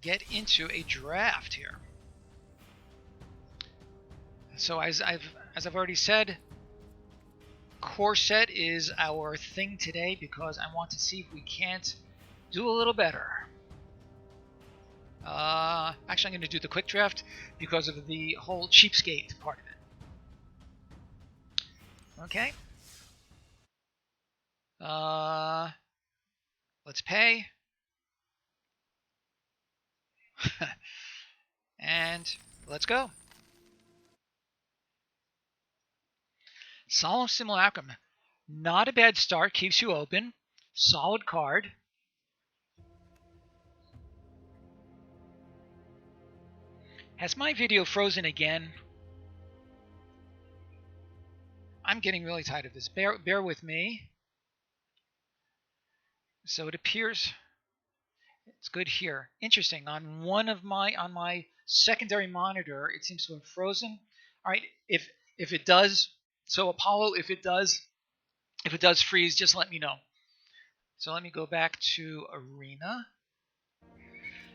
get into a draft here. So as I've already said, core set is our thing today because I want to see if we can't do a little better. Actually, I'm going to do the quick draft because of the whole cheapskate part of it. Okay. Let's pay. And let's go. Solemn Simulacrum. Not a bad start. Keeps you open. Solid card. Has my video frozen again? I'm getting really tired of this. Bear with me. So it appears it's good here. Interesting. On my secondary monitor, it seems to have frozen. All right. If it does, so Apollo, if it does freeze, just let me know. So let me go back to Arena.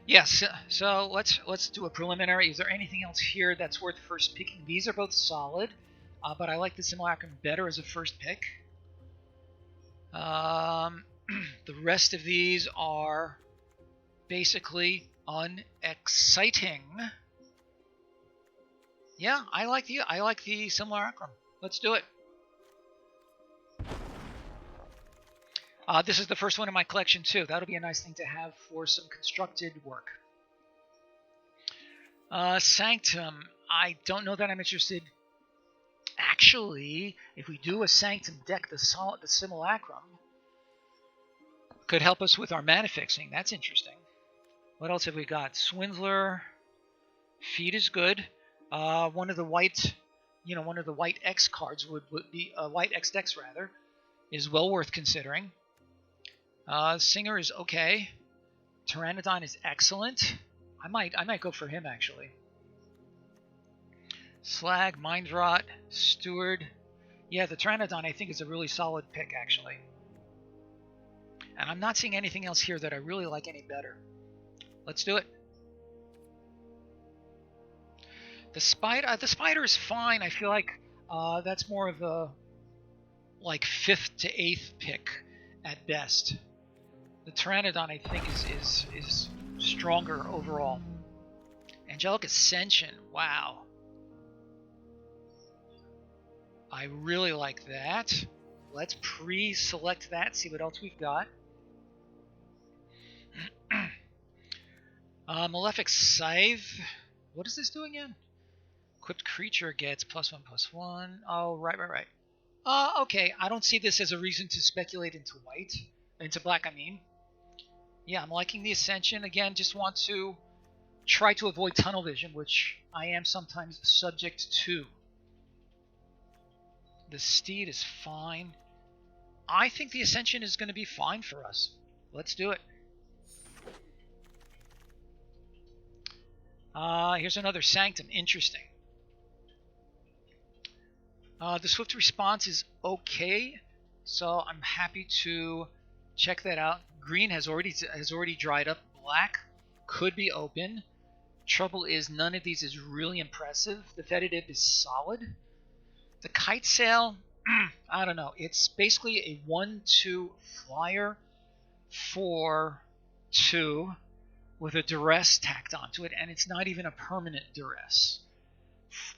Yes, so let's do a preliminary. Is there anything else here that's worth first picking? These are both solid, but I like the Simulacrum better as a first pick. The rest of these are basically unexciting. Yeah, I like the Simulacrum. Let's do it. This is the first one in my collection too. That'll be a nice thing to have for some constructed work. Sanctum. I don't know that I'm interested. Actually, if we do a Sanctum deck, the Simulacrum could help us with our mana fixing. That's interesting. What else have we got? Swindler. Feed is good. One of the white X cards would be white X decks rather, is well worth considering. Singer is okay. Pteranodon is excellent. I might go for him actually. Slag, Mind Rot, Steward. Yeah, the Pteranodon I think is a really solid pick actually. And I'm not seeing anything else here that I really like any better. Let's do it. The spider is fine. I feel like that's more of a like 5th to 8th pick at best. The Pteranodon, I think, is stronger overall. Angelic Ascension, wow. I really like that. Let's pre-select that, see what else we've got. Malefic Scythe. What does this do again? Equipped creature gets +1/+1. Oh, right. Okay, I don't see this as a reason to speculate into black, I mean. Yeah, I'm liking the Ascension. Again, just want to try to avoid tunnel vision, which I am sometimes subject to. The Steed is fine. I think the Ascension is going to be fine for us. Let's do it. Here's another Sanctum. Interesting. The Swift Response is okay, so I'm happy to check that out. Green has already dried up. Black could be open. Trouble is none of these is really impressive. The Fetative is solid. The Kite Sail, I don't know. It's basically a 1/2 flyer for 2 with a duress tacked onto it, and it's not even a permanent duress.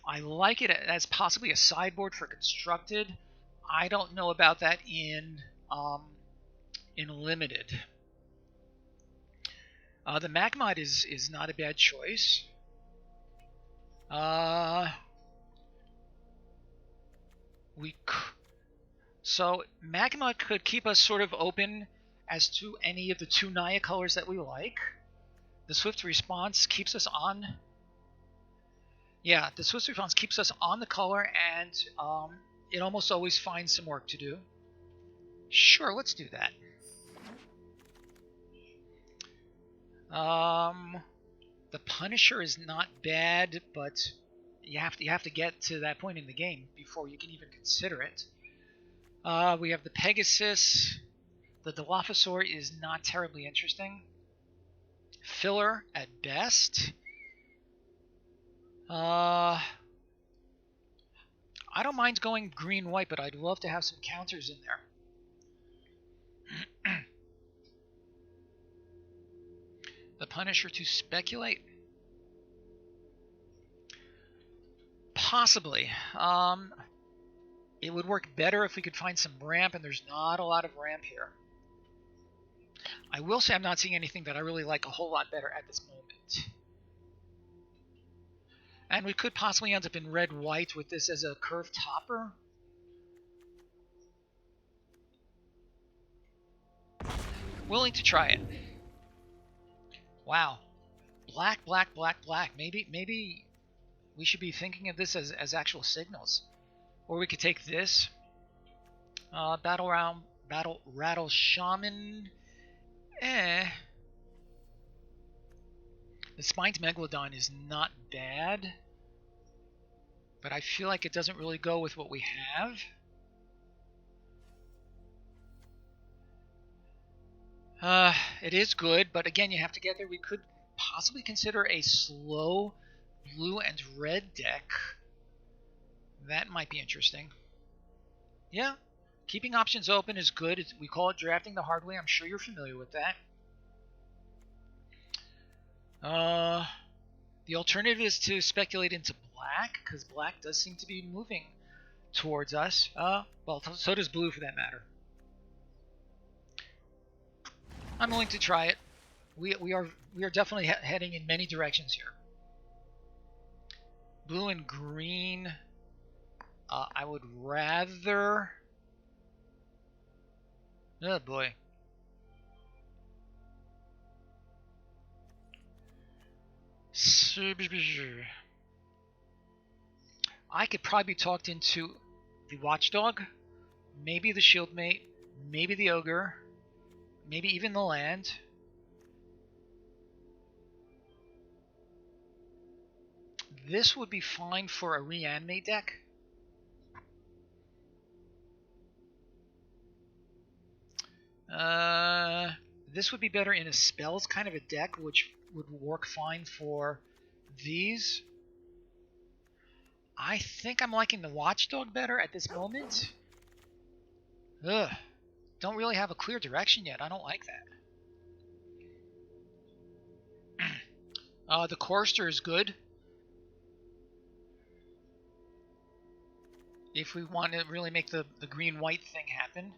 I like it as possibly a sideboard for constructed. I don't know about that in limited. The Magmod is not a bad choice. So Magmod could keep us sort of open as to any of the 2 Naya colors that we like. The Swift Response keeps us on. Yeah, the Swift Response keeps us on the color, and it almost always finds some work to do. Sure, let's do that. The Punisher is not bad, but you have to get to that point in the game before you can even consider it. We have the Pegasus. The Dilophosaur is not terribly interesting. Filler at best. I don't mind going green-white, but I'd love to have some counters in there. The Punisher to speculate? Possibly. It would work better if we could find some ramp, and there's not a lot of ramp here. I will say I'm not seeing anything that I really like a whole lot better at this moment. And we could possibly end up in red-white with this as a curved topper. Willing to try it. Wow. Black, black, black, black. Maybe we should be thinking of this as actual signals. Or we could take this. Battle Rattle Shaman. The Spined Megalodon is not bad, but I feel like it doesn't really go with what we have. It is good, but again, you have to get there. We could possibly consider a slow blue and red deck. That might be interesting. Yeah, keeping options open is good. We call it drafting the hard way. I'm sure you're familiar with that. The alternative is to speculate into black, because black does seem to be moving towards us. Well, so does blue for that matter. I'm willing to try it. We are definitely heading in many directions here. Blue and green. I would rather. Oh boy. I could probably be talked into the Watchdog, maybe the Shieldmate, maybe the Ogre, maybe even the land. This would be fine for a Reanimate deck. This would be better in a spells kind of a deck, which would work fine for these. I think I'm liking the Watchdog better at this moment. Ugh. Don't really have a clear direction yet. I don't like that. The Chorister is good. If we want to really make the green-white thing happen.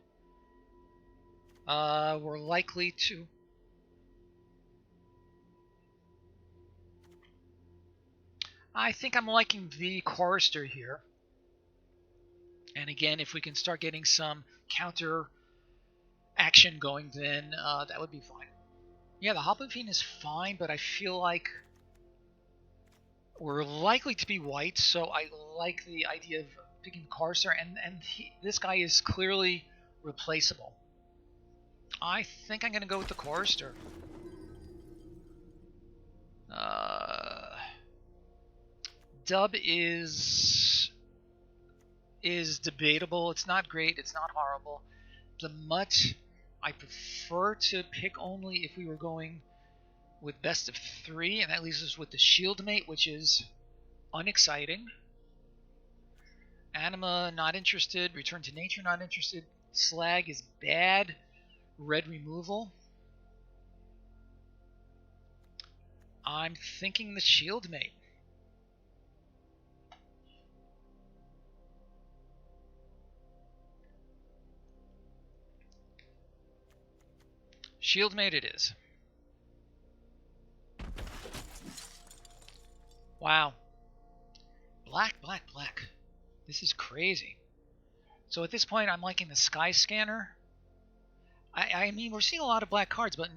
We're likely to... I think I'm liking the Chorister here. And again, if we can start getting some counter action going, then that would be fine. Yeah, the Hoplite Fiend is fine, but I feel like we're likely to be white, so I like the idea of picking Chorister, and this guy is clearly replaceable. I think I'm going to go with the Chorister. Dub is debatable. It's not great. It's not horrible. The Mutt, I prefer to pick only if we were going with best of 3, and that leaves us with the Shieldmate, which is unexciting. Anima, not interested. Return to Nature, not interested. Slag is bad. Red removal. I'm thinking the Shieldmate. Shieldmate it is. Wow. Black, black, black. This is crazy. So at this point, I'm liking the Sky Scanner. I mean, we're seeing a lot of black cards, but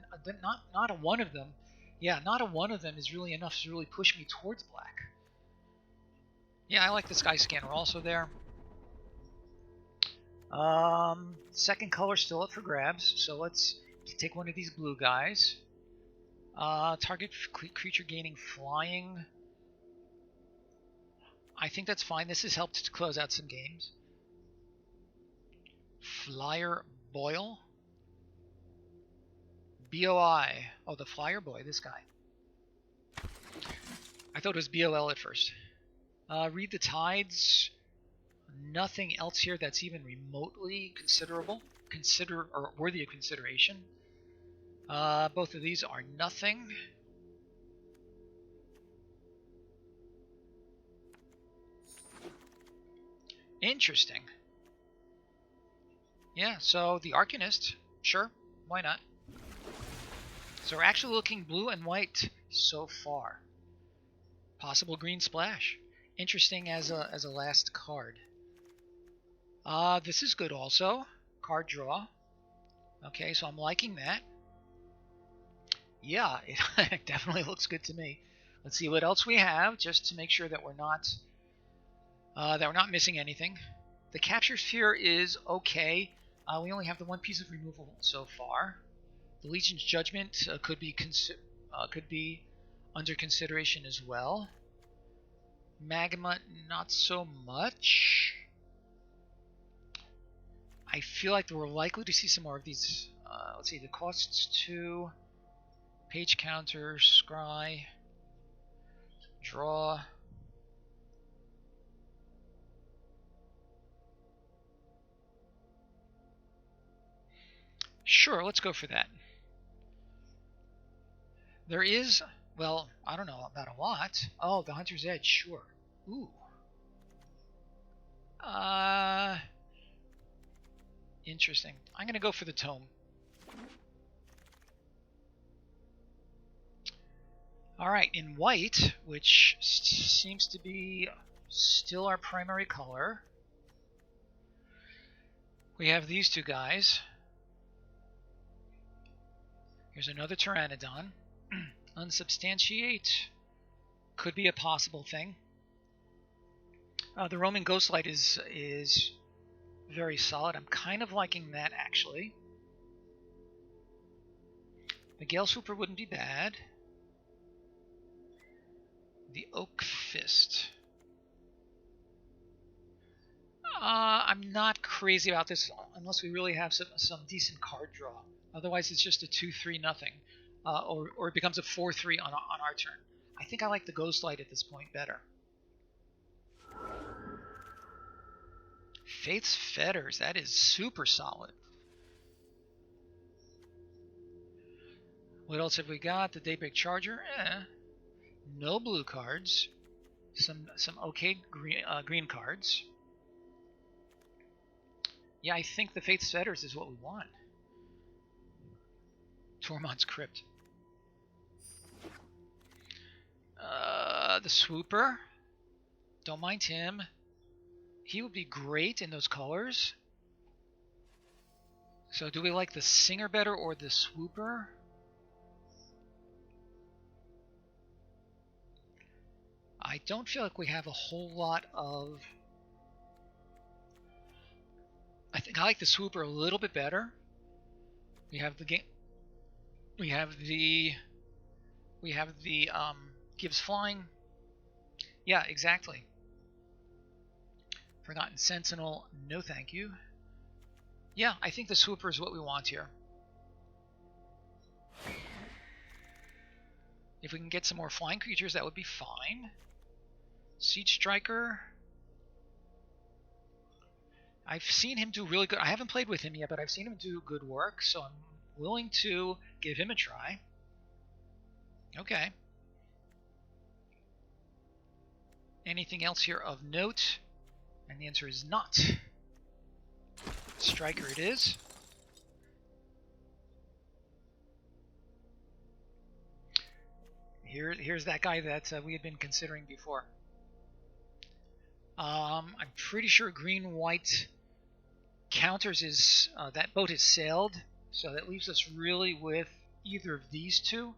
not a one of them. Yeah, not a one of them is really enough to really push me towards black. Yeah, I like the Sky Scanner also there. Second color still up for grabs, so let's take one of these blue guys. Target creature gaining flying. I think that's fine. This has helped to close out some games. Flyer Boil. BOI. Oh, the Flyer Boy, this guy. I thought it was BOL at first. Read the Tides. Nothing else here that's even remotely considerable. Or worthy of consideration. Both of these are nothing. Interesting. Yeah, so the Arcanist, sure, why not? So we're actually looking blue and white so far. Possible green splash. Interesting as a last card. This is good also. Card draw. Okay, so I'm liking that. Yeah, it definitely looks good to me. Let's see what else we have, just to make sure that we're not missing anything. The Capture Sphere is okay. We only have the one piece of removal so far. The Legion's Judgment could be under consideration as well. Magma, not so much. I feel like we're likely to see some more of these. Let's see, the costs 2, page counter, scry, draw. Sure, let's go for that. There is, well, I don't know about a lot. Oh, the Hunter's Edge, sure. Ooh. Interesting. I'm going to go for the Tome. Alright, in white, which seems to be still our primary color, we have these two guys. Here's another Pteranodon. Unsubstantiate. Could be a possible thing. The Roman Ghostlight is very solid. I'm kind of liking that, actually. The Gale Swooper wouldn't be bad. The Oak Fist. I'm not crazy about this unless we really have some decent card draw. Otherwise, it's just a 2-3 nothing, or it becomes a 4-3 on our turn. I think I like the Ghostlight at this point better. Faith's Fetters, that is super solid. What else have we got? The Daybreak Charger, no blue cards. Some okay green cards. Yeah, I think the Faith's Fetters is what we want. Tormod's Crypt. The Swooper. Don't mind him. He would be great in those colors. So do we like the Singer better or the Swooper? I don't feel like we have a whole lot of... I think I like the Swooper a little bit better. We have the game. We have the gives flying. Yeah, exactly. Forgotten Sentinel, no thank you. Yeah, I think the Swooper is what we want here. If we can get some more flying creatures, that would be fine. Siege Striker. I've seen him do really good. I haven't played with him yet, but I've seen him do good work, so I'm willing to give him a try. Okay. Anything else here of note? And the answer is not. Striker it is. Here's that guy that we had been considering before. I'm pretty sure green-white counters is that boat has sailed, so that leaves us really with either of these two.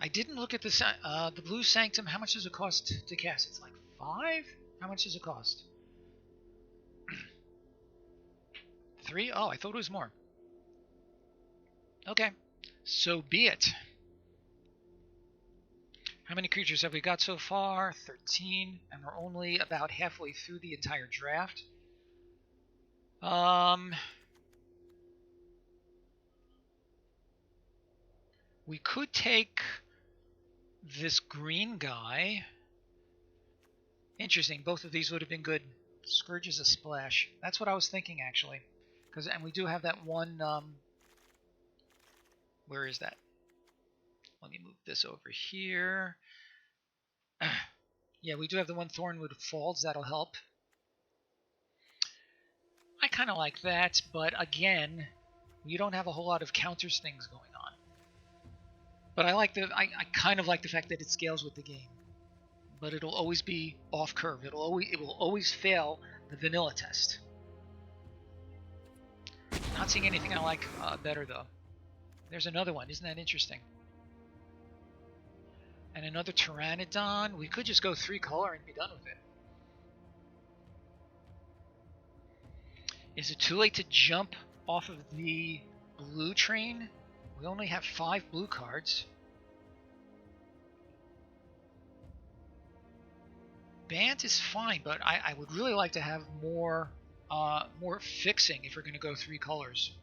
I didn't look at the Blue Sanctum. How much does it cost to cast? It's like 5? How much does it cost? 3? Oh, I thought it was more. Okay, so be it. How many creatures have we got so far? 13, and we're only about halfway through the entire draft. We could take this green guy. Interesting. Both of these would have been good. Scourge is a splash. That's what I was thinking, actually. And we do have that one. Where is that? Let me move this over here. Yeah, we do have the one Thornwood Falls. That'll help. I kind of like that, but again, we don't have a whole lot of counters things going on. But I kind of like the fact that it scales with the game. But it'll always be off curve. It will always fail the vanilla test. Not seeing anything I like better though. There's another one. Isn't that interesting? And another Pteranodon. We could just go 3-color and be done with it. Is it too late to jump off of the blue train? We only have 5 blue cards. Bant is fine, but I would really like to have more fixing if we're going to go 3 colors.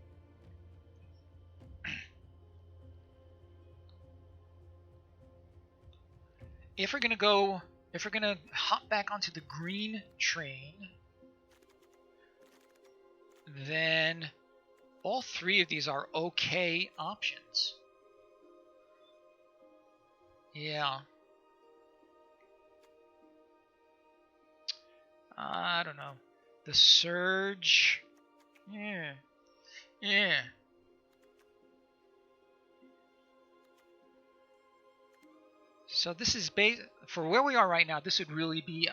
If we're going to hop back onto the green train, then all 3 of these are okay options. Yeah. I don't know. The Surge. Yeah. So this is for where we are right now. This would really be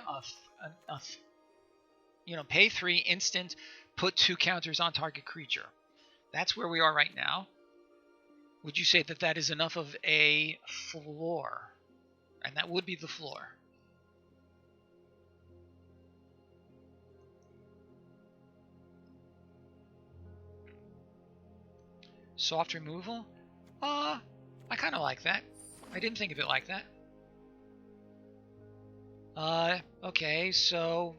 pay 3 instant, put 2 counters on target creature. That's where we are right now. Would you say that that is enough of a floor? And that would be the floor. Soft removal? I kind of like that. I didn't think of it like that. Okay, so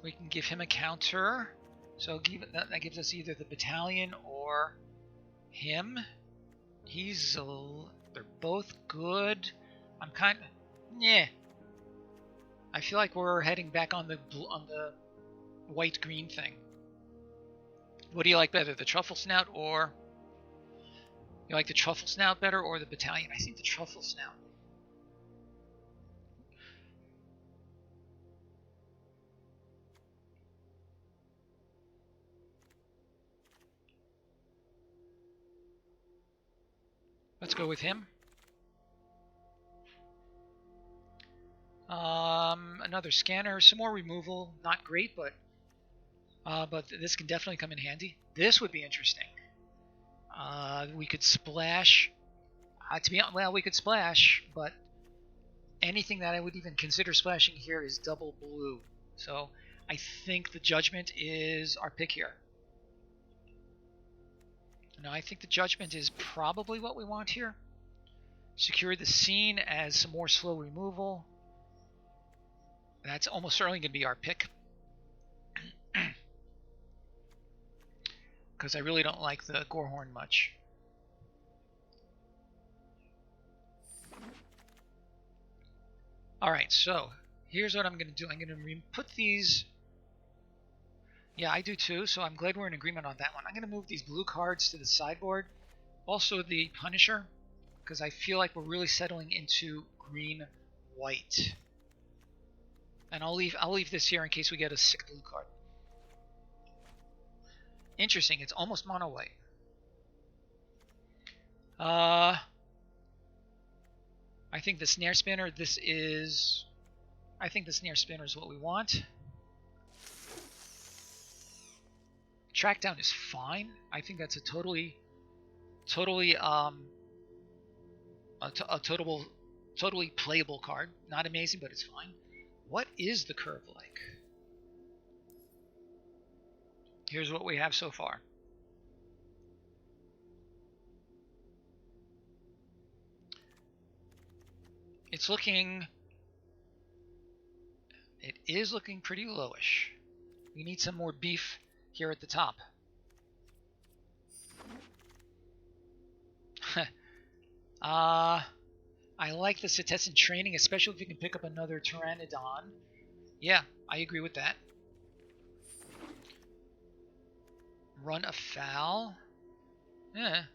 we can give him a counter. So that gives us either the battalion or him. They're both good. I'm kind of, yeah. I feel like we're heading back on the white-green thing. What do you like better, the Truffle Snout or... You like the Truffle Snout better or the Battalion? I think the Truffle Snout. Let's go with him. Another scanner, some more removal. Not great, but this can definitely come in handy. This would be interesting. We could splash. We could splash, but anything that I would even consider splashing here is double blue. So I think the Judgment is our pick here. No, I think the Judgment is probably what we want here. Secure the scene as some more slow removal. That's almost certainly going to be our pick. Because I really don't like the Gorehorn much. Alright, so here's what I'm going to do. I'm going to put these... Yeah, I do too, so I'm glad we're in agreement on that one. I'm going to move these blue cards to the sideboard. Also the Punisher, because I feel like we're really settling into green-white. And I'll leave this here in case we get a sick blue card. Interesting, it's almost mono white. I think the Snare Spinner, I think the Snare Spinner is what we want. Trackdown is fine. I think that's a totally playable card. Not amazing, but it's fine. What is the curve like? Here's what we have so far. It is looking pretty lowish. We need some more beef here at the top. I like the Cetizen training, especially if you can pick up another Pteranodon. Yeah, I agree with that. Run afoul.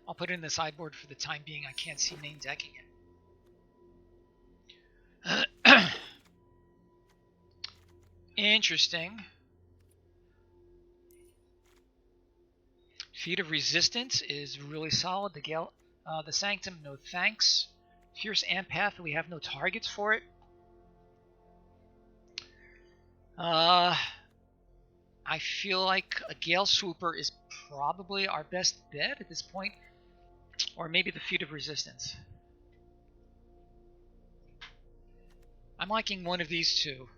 I'll put it in the sideboard for the time being. I can't see main decking it. Interesting. Feat of Resistance is really solid. The Sanctum, no thanks. Fierce Ampath, we have no targets for it. I feel like a Gale Swooper is probably our best bet at this point. Or maybe the Feat of Resistance. I'm liking one of these two.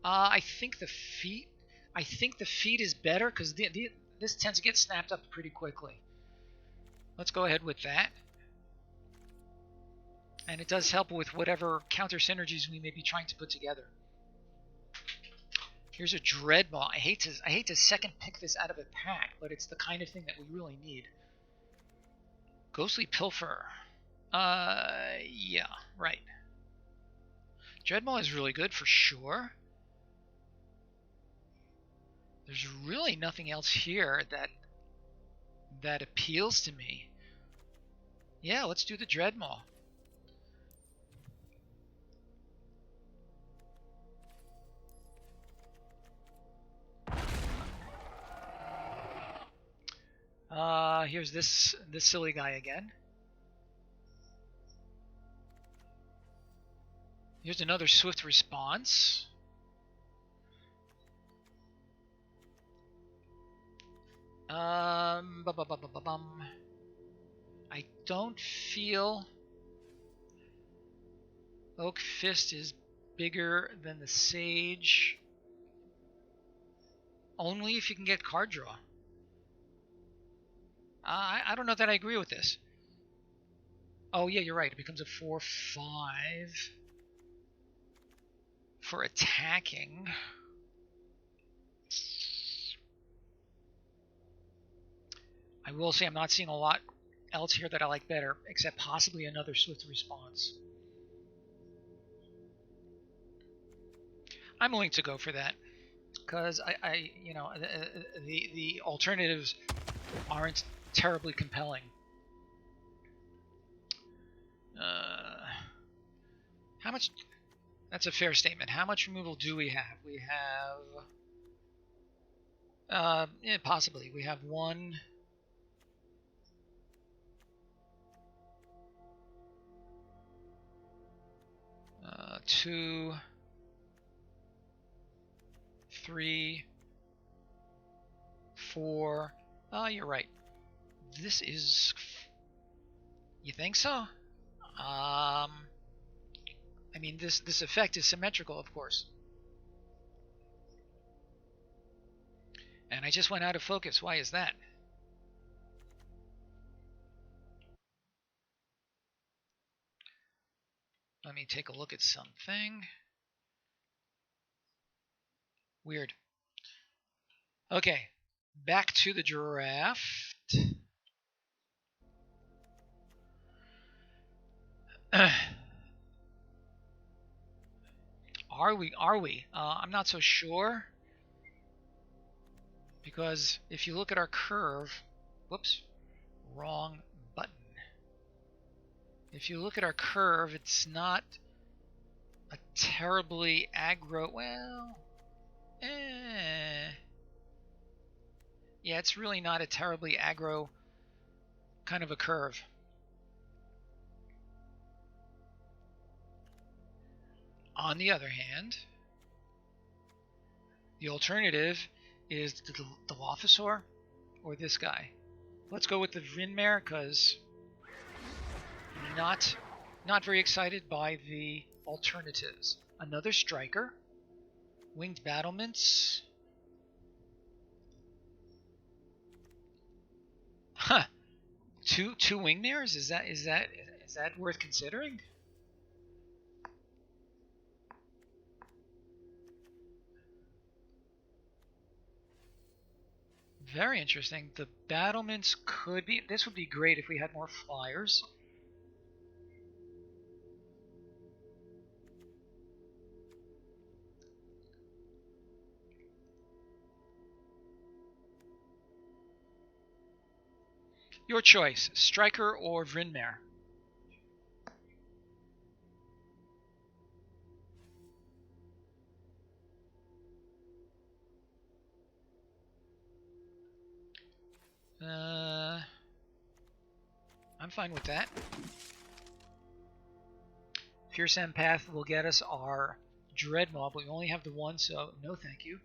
I think the Feat is better because this tends to get snapped up pretty quickly. Let's go ahead with that. And it does help with whatever counter synergies we may be trying to put together. Here's a Dreadmaw. I hate to second pick this out of a pack, but it's the kind of thing that we really need. Ghostly Pilfer. Yeah, right. Dreadmaw is really good for sure. There's really nothing else here that appeals to me. Yeah, let's do the Dreadmaw. Here's this silly guy again. Here's another swift response. I don't feel Oak Fist is bigger than the Sage. Only if you can get card draw. I don't know that I agree with this. Oh yeah, you're right. It becomes a 4/5 for attacking. I will say I'm not seeing a lot else here that I like better, except possibly another swift response. I'm willing to go for that because the alternatives aren't terribly compelling. How much? That's a fair statement. How much removal do we have? We have, possibly. We have 1, 2, 3, 4. You're right. This is. You think so? I mean, this effect is symmetrical, of course. And I just went out of focus. Why is that? Let me take a look at something. Weird. Okay, back to the draft. Are we? I'm not so sure. Because if you look at our curve, whoops, wrong button. If you look at our curve, it's not a terribly aggro, well, yeah, it's really not a terribly aggro kind of a curve. On the other hand, the alternative is the Dilophosaur or this guy. Let's go with the Vinmare because not very excited by the alternatives. Another Striker, Winged Battlements. Huh. Two Wingmares? Is that worth considering? Very interesting. The battlements could be... This would be great if we had more flyers. Your choice, Striker or Vrinmare. I'm fine with that. Fierce Empath will get us our Dreadmaw, but we only have the one, so no thank you.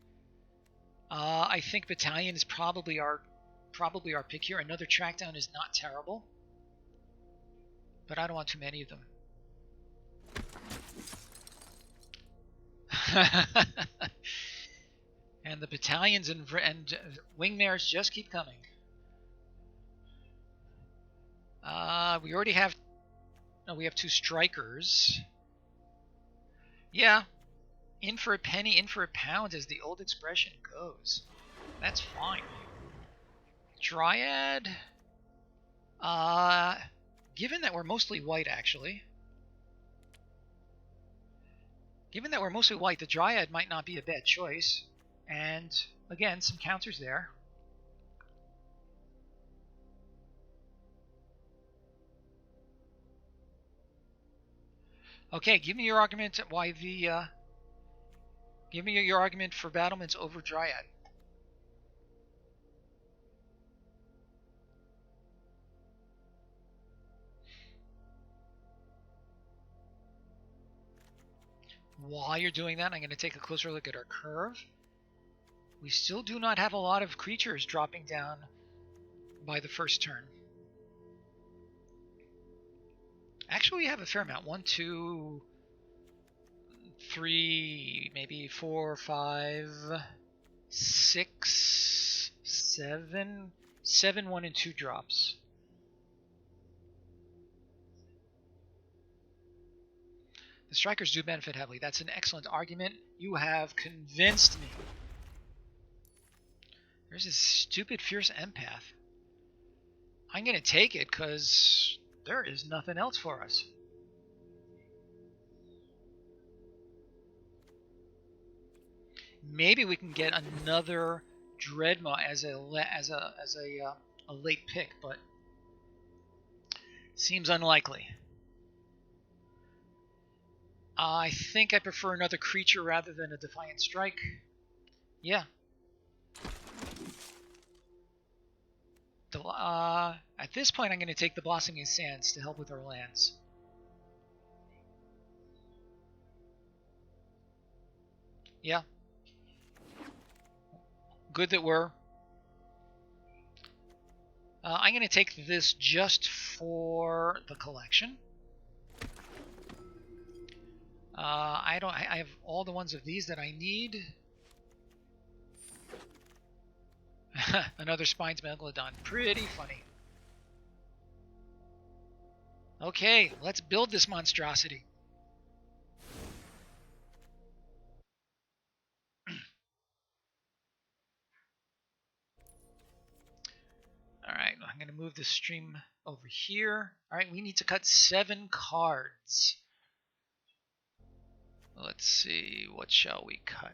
I think Battalion is probably our pick here. Another Trackdown is not terrible, but I don't want too many of them. And the Battalions and Wingmares just keep coming. We already have... No, we have 2 Strikers. Yeah. In for a penny, in for a pound, as the old expression goes. That's fine. Dryad... given that we're mostly white, actually. Given that we're mostly white, the Dryad might not be a bad choice. And, again, some counters there. Okay, give me your argument why the... give me your argument for battlements over Dryad. While you're doing that, I'm going to take a closer look at our curve. We still do not have a lot of creatures dropping down by the first turn. Actually, we have a fair amount. 1, 2, 3, maybe 4, 5, 6, 7. 7, 1, and 2 drops. The Strikers do benefit heavily. That's an excellent argument. You have convinced me. There's this stupid Fierce Empath. I'm going to take it because there is nothing else for us. Maybe we can get another Dreadmaw as a late pick, but seems unlikely. I think I prefer another creature rather than a Defiant Strike. Yeah. At this point, I'm going to take the Blossoming Sands to help with our lands. Yeah. Good that we're... I'm going to take this just for the collection. I have all the ones of these that I need. Another Spines Megalodon. Pretty funny. Okay, let's build this monstrosity. Alright, I'm going to move the stream over here. Alright, we need to cut 7 cards. Let's see, what shall we cut?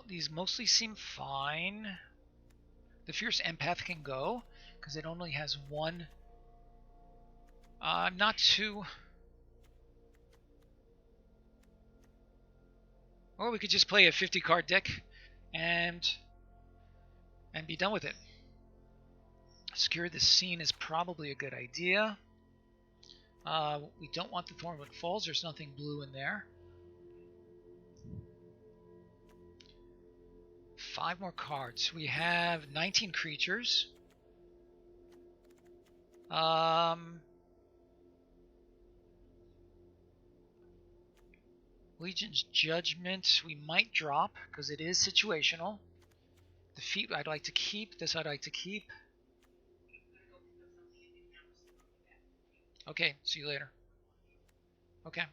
These mostly seem fine. The Fierce Empath can go, because it only has 1. I'm not too... Or we could just play a 50-card deck and be done with it. Secure the Scene is probably a good idea. We don't want the Thornwood Falls. There's nothing blue in there. 5 more cards. We have 19 creatures. Legion's Judgment we might drop because it is situational. Defeat I'd like to keep. This I'd like to keep. Okay, see you later. Okay.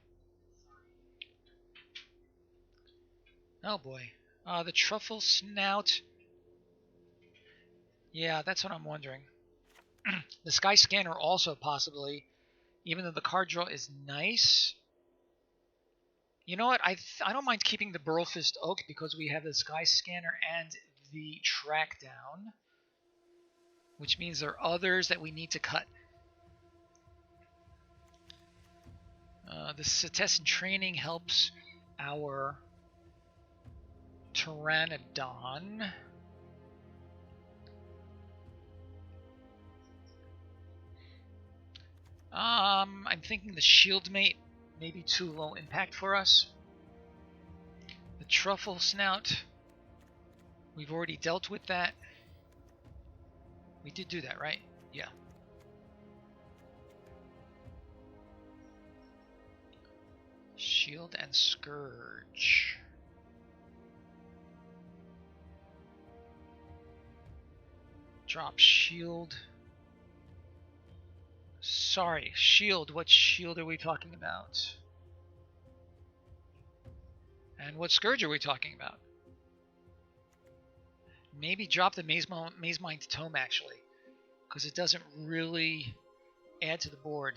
Oh boy. The truffle snout. Yeah, that's what I'm wondering. The sky scanner also possibly, even though the card draw is nice. You know what? I don't mind keeping the Burlfist Oak because we have the sky scanner and the track down, which means there are others that we need to cut. The Cetessan training helps our Pteranodon. I'm thinking the Shieldmate may be too low impact for us. The Truffle Snout, we've already dealt with that. We did do that, right? Yeah. Shield and Scourge. Drop shield. Sorry, shield. What shield are we talking about? And what Scourge are we talking about? Maybe drop the Maze Mind Tome, actually, because it doesn't really add to the board.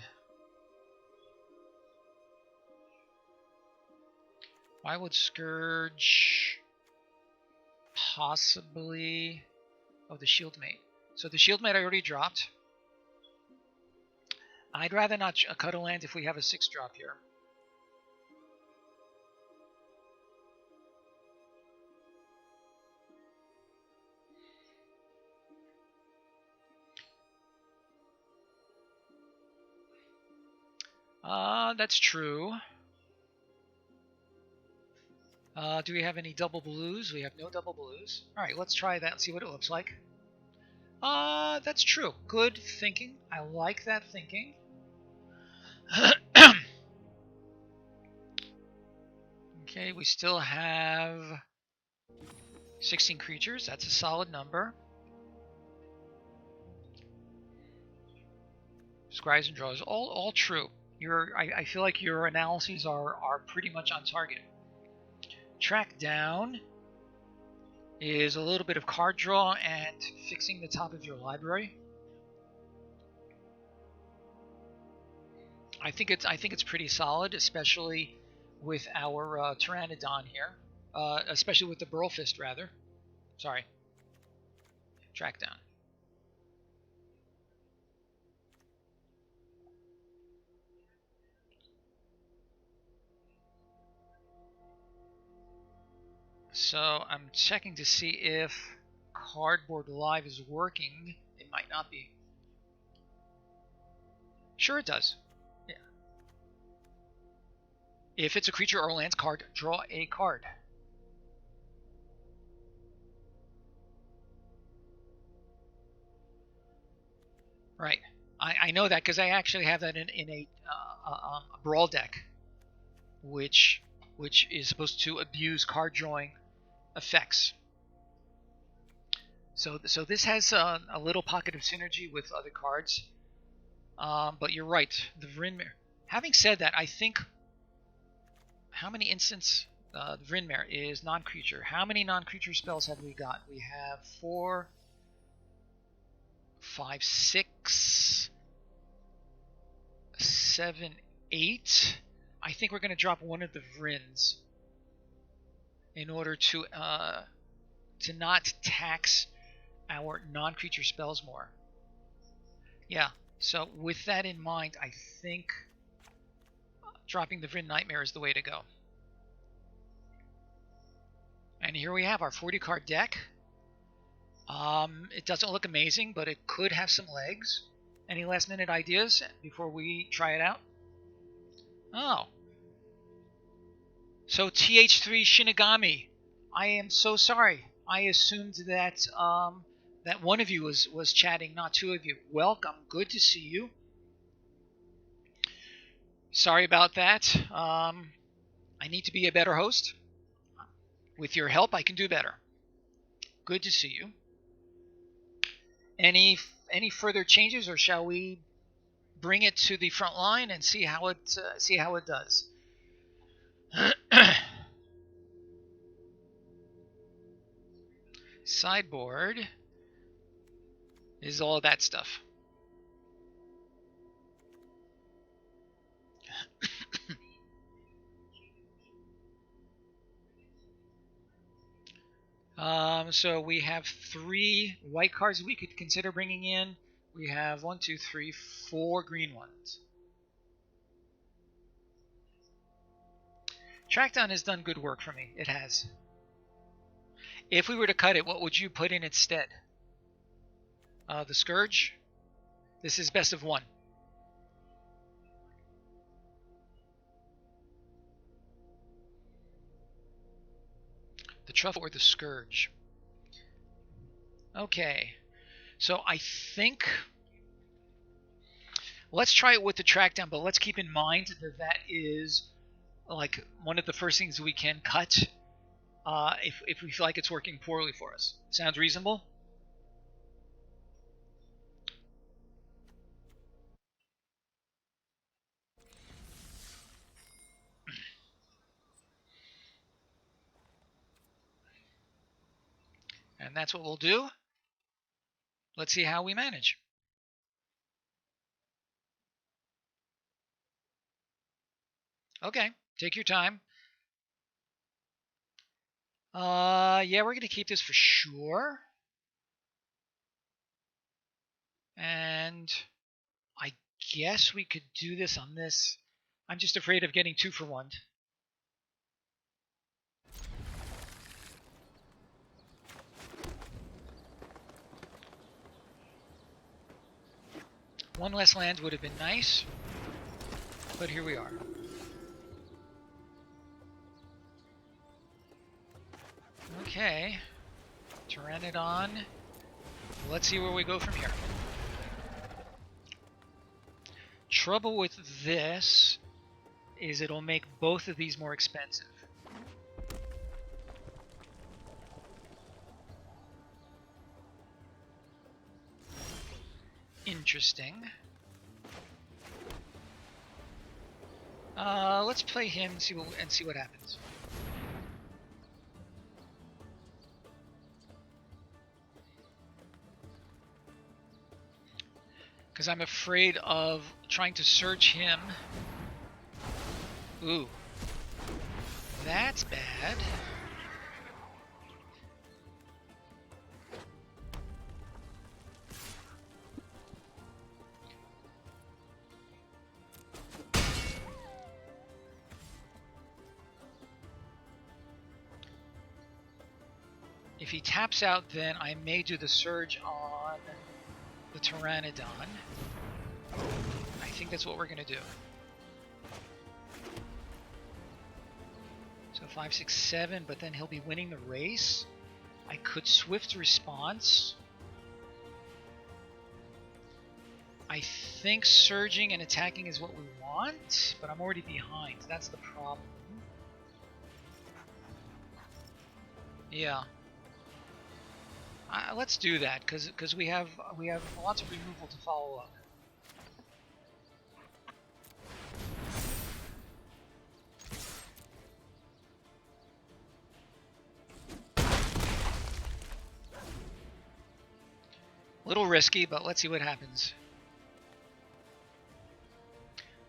Why would Scourge possibly... Oh, the Shieldmate. So the Shieldmate I already dropped. I'd rather not cut a land if we have a 6-drop here. That's true. Do we have any double blues? We have no double blues. Alright, let's try that and see what it looks like. That's true. Good thinking. I like that thinking. Okay, we still have 16 creatures. That's a solid number. Scries and draws. All true. I feel like your analyses are pretty much on target. Track down is a little bit of card draw and fixing the top of your library. I think it's pretty solid, especially with our Pteranodon here, especially with the Burlfist rather. Sorry. Track down. So I'm checking to see if Cardboard Live is working. It might not be. Sure it does. Yeah. If it's a creature or lands card, draw a card. Right. I know that because I actually have that in a Brawl deck, which is supposed to abuse card drawing effects. So this has a little pocket of synergy with other cards. But you're right, the Vrinmere. Having said that, I think how many instants the Vrinmere is non-creature. How many non-creature spells have we got? We have 4, 5, 6, 7, 8. I think we're going to drop one of the Vrins in order to not tax our non-creature spells more. Yeah, so with that in mind, I think dropping the Vryn Nightmare is the way to go. And here we have our 40-card deck. It doesn't look amazing, but it could have some legs. Any last-minute ideas before we try it out? Oh. So TH3 Shinigami, I am so sorry. I assumed that that one of you was chatting, not two of you. Welcome. Good to see you. Sorry about that. I need to be a better host. With your help, I can do better. Good to see you. Any further changes, or shall we bring it to the front line and see how it does? Sideboard is all that stuff. So we have 3 white cards we could consider bringing in. We have 1, 2, 3, 4 green ones. Trackdown has done good work for me. It has. If we were to cut it, what would you put in instead? The Scourge. This is best of 1. The Truffle or the Scourge. Okay. So I think let's try it with the Trackdown, but let's keep in mind that that is like one of the first things we can cut if we feel like it's working poorly for us. Sounds reasonable? And that's what we'll do. Let's see how we manage. Okay, take your time. Yeah, we're going to keep this for sure. And I guess we could do this on this. I'm just afraid of getting 2 for 1. One less land would have been nice, but here we are. Okay, Pteranodon. Let's see where we go from here. Trouble with this is it'll make both of these more expensive. Interesting. Let's play him and see what happens. Because I'm afraid of trying to search him. Ooh. That's bad. If he taps out, then I may do the Surge on the Pteranodon. I think that's what we're going to do. So 5, 6, 7, but then he'll be winning the race. I could Swift Response. I think surging and attacking is what we want, but I'm already behind. That's the problem. Yeah. Let's do that because we have lots of removal to follow up. A little risky, but let's see what happens.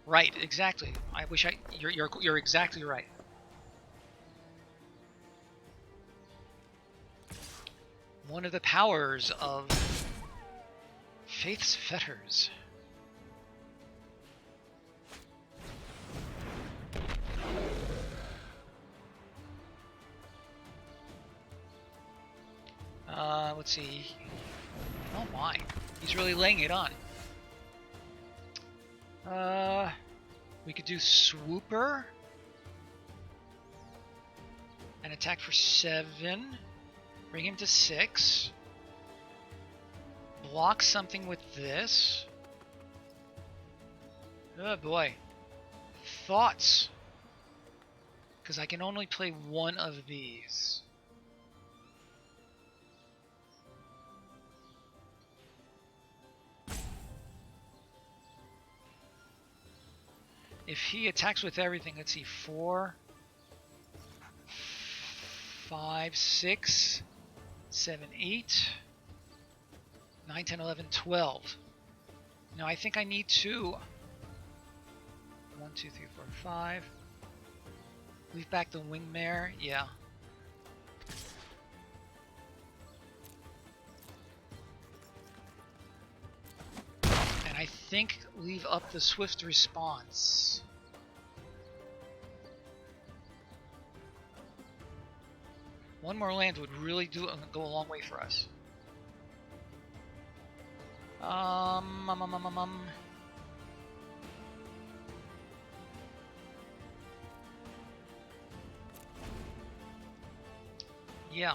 Right, exactly. I wish you're exactly right. One of the powers of Faith's Fetters. Let's see. Oh my, he's really laying it on. We could do Swooper and attack for 7. Bring him to 6. Block something with this. Oh boy. Thoughts. Because I can only play one of these. If he attacks with everything, let's see, 4, 5, 6, 7, 8, 9, 10, 11, 12. Now I think I need to 1, 2, 3, 4, 5. Leave back the wing mare. Yeah. And I think leave up the swift response. One more land would really go a long way for us. Yeah.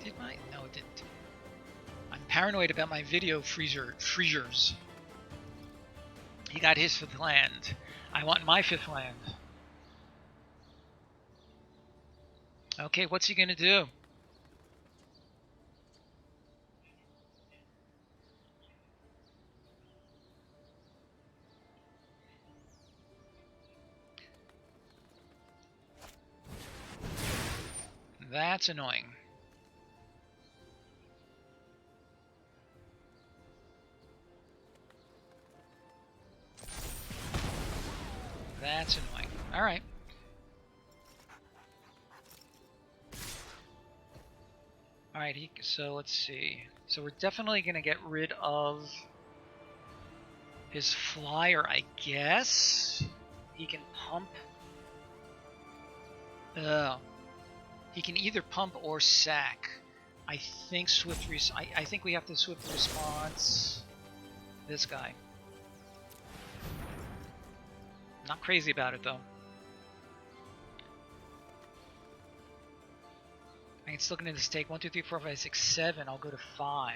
Did my? No, it didn't. I'm paranoid about my video freezers. He got his 5th land. I want my 5th land. Okay, what's he gonna do? That's annoying. That's annoying. All right. All right. So let's see. So we're definitely gonna get rid of his flyer, I guess. He can pump. He can either pump or sack. I think I think we have to swift response this guy. Not crazy about it though. I can still get into the stake. 1, 2, 3, 4, 5, 6, 7. I'll go to 5.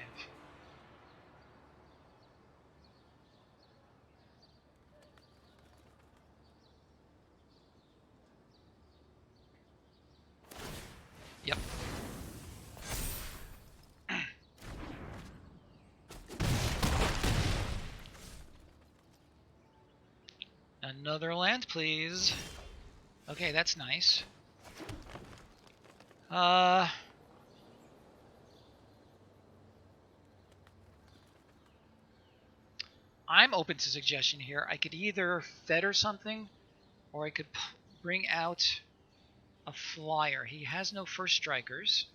Yep. Another land, please. Okay, that's nice. I'm open to suggestion here. I could either fetter something, or I could bring out a flyer. He has no first strikers.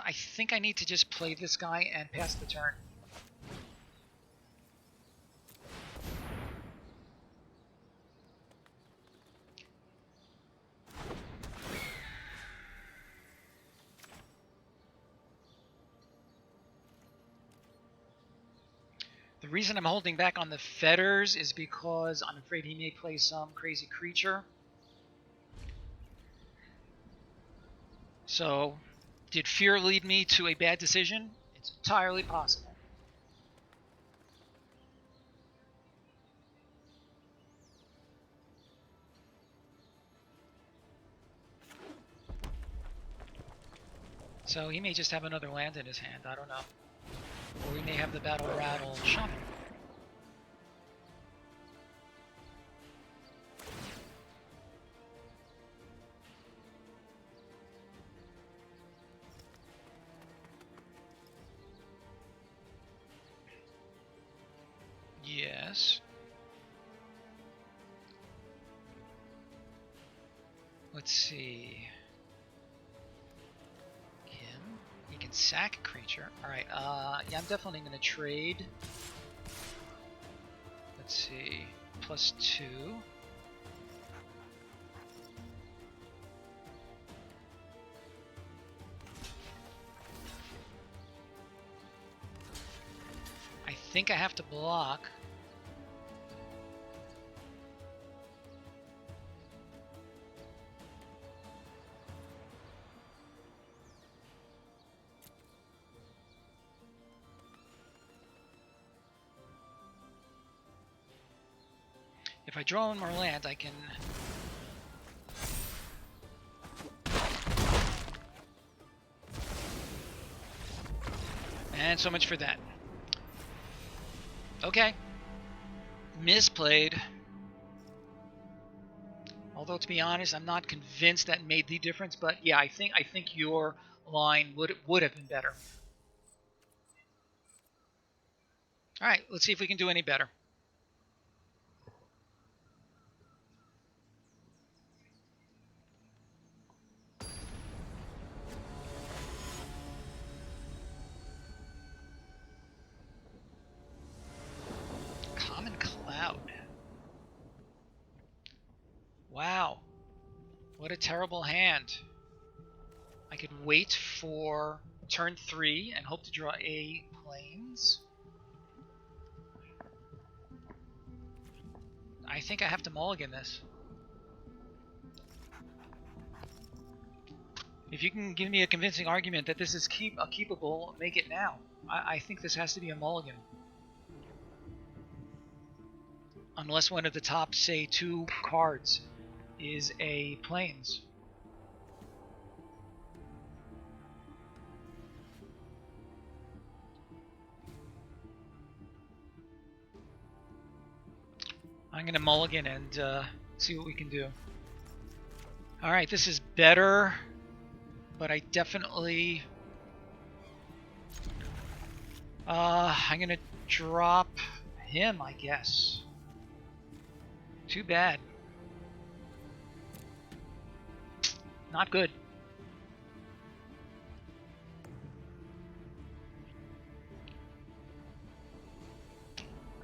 I think I need to just play this guy and pass the turn. The reason I'm holding back on the fetters is because I'm afraid he may play some crazy creature. So, did fear lead me to a bad decision? It's entirely possible. So he may just have another land in his hand, I don't know. Or we may have the Battle Rattle Shaman. Yes. Let's see. He can sack a creature. Alright, yeah, I'm definitely going to trade. Let's see. +2. I think I have to block. If I draw one more land, I can... And so much for that. Okay. Misplayed. Although, to be honest, I'm not convinced that made the difference. But yeah, I think your line would have been better. All right, let's see if we can do any better. Common Cloud. Wow. What a terrible hand. I could wait for turn 3 and hope to draw a plains. I think I have to mulligan this. If you can give me a convincing argument that this is keepable, make it now. I think this has to be a mulligan. Unless one of the top, say, 2 cards is a plains. I'm going to mulligan and see what we can do. Alright, this is better, but I definitely... I'm going to drop him, I guess. Too bad. Not good.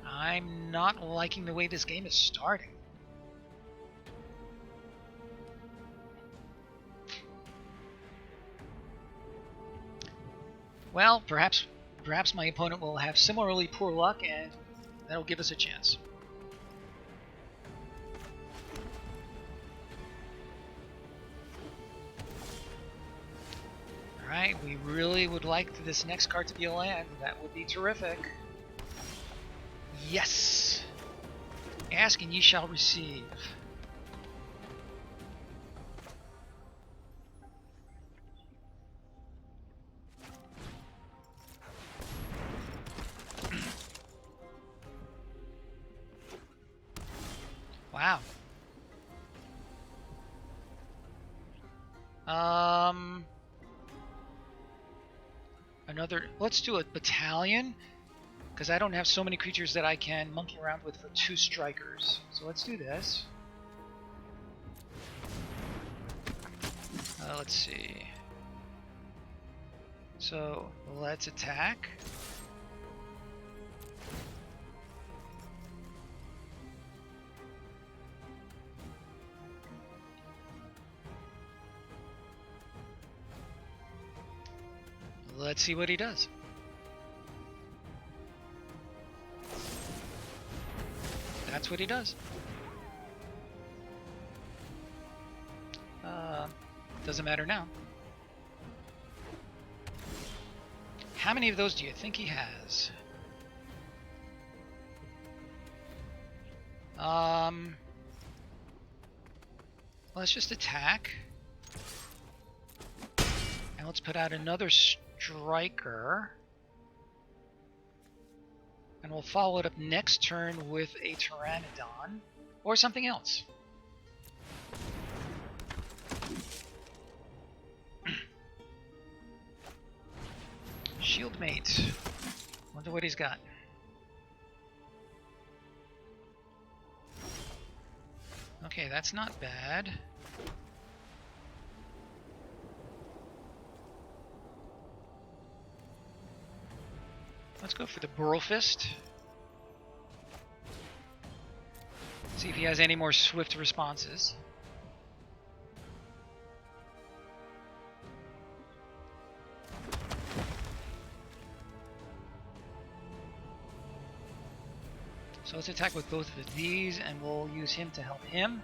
I'm not liking the way this game is starting. Well, perhaps my opponent will have similarly poor luck, and that'll give us a chance. Alright, we really would like this next card to be a land. That would be terrific. Yes! Ask and ye shall receive. Wow. Let's do a battalion, because I don't have so many creatures that I can monkey around with for 2 strikers. So let's do this. Let's see. So let's attack. Let's see what he does. That's what he does. Doesn't matter now. How many of those do you think he has? Let's just attack. And let's put out another striker. And we'll follow it up next turn with a Pteranodon or something else. Shieldmate. Wonder what he's got. Okay, that's not bad. Let's go for the Burrowfist. See if he has any more swift responses. So let's attack with both of these, and we'll use him to help him.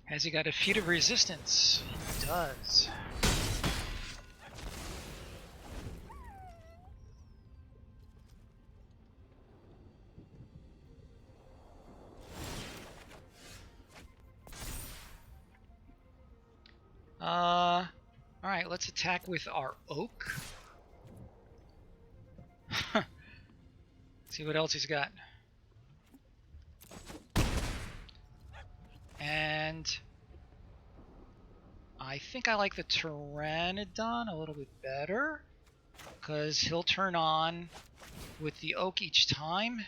Has he got a feat of resistance? He does. Alright, let's attack with our oak. See what else he's got. And I think I like the Pteranodon a little bit better, because he'll turn on with the oak each time.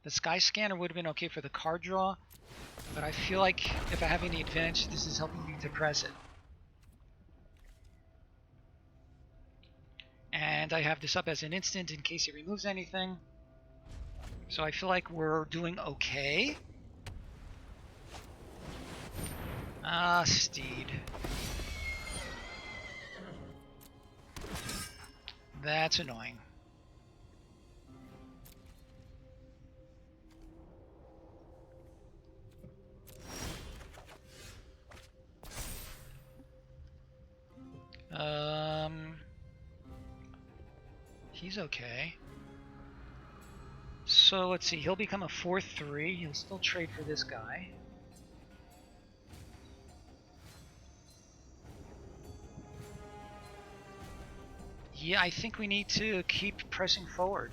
The Sky Scanner would have been okay for the card draw, but I feel like if I have any advantage, this is helping me to press it. And I have this up as an instant in case he removes anything. So I feel like we're doing okay. Ah, Steed. That's annoying. He's okay. So let's see, he'll become a 4/3. He'll still trade for this guy. Yeah, I think we need to keep pressing forward.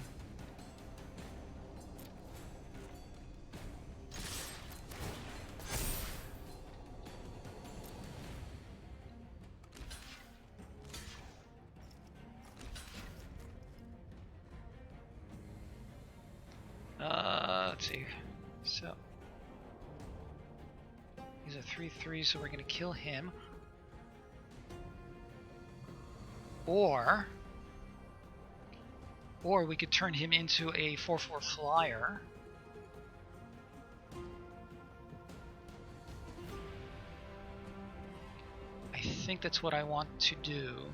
Let's see. So he's a 3/3, so we're gonna kill him. Or we could turn him into a 4/4 flyer. I think that's what I want to do.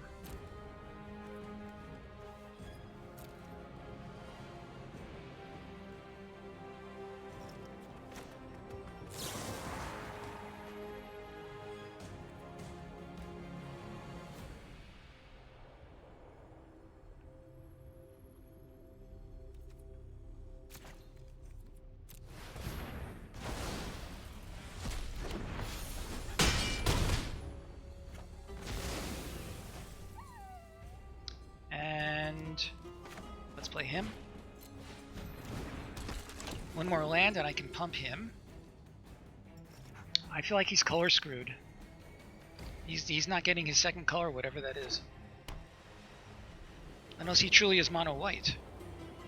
Let's play him. One more land and I can pump him. I feel like he's color screwed. He's not getting his second color, whatever that is. Unless he truly is mono white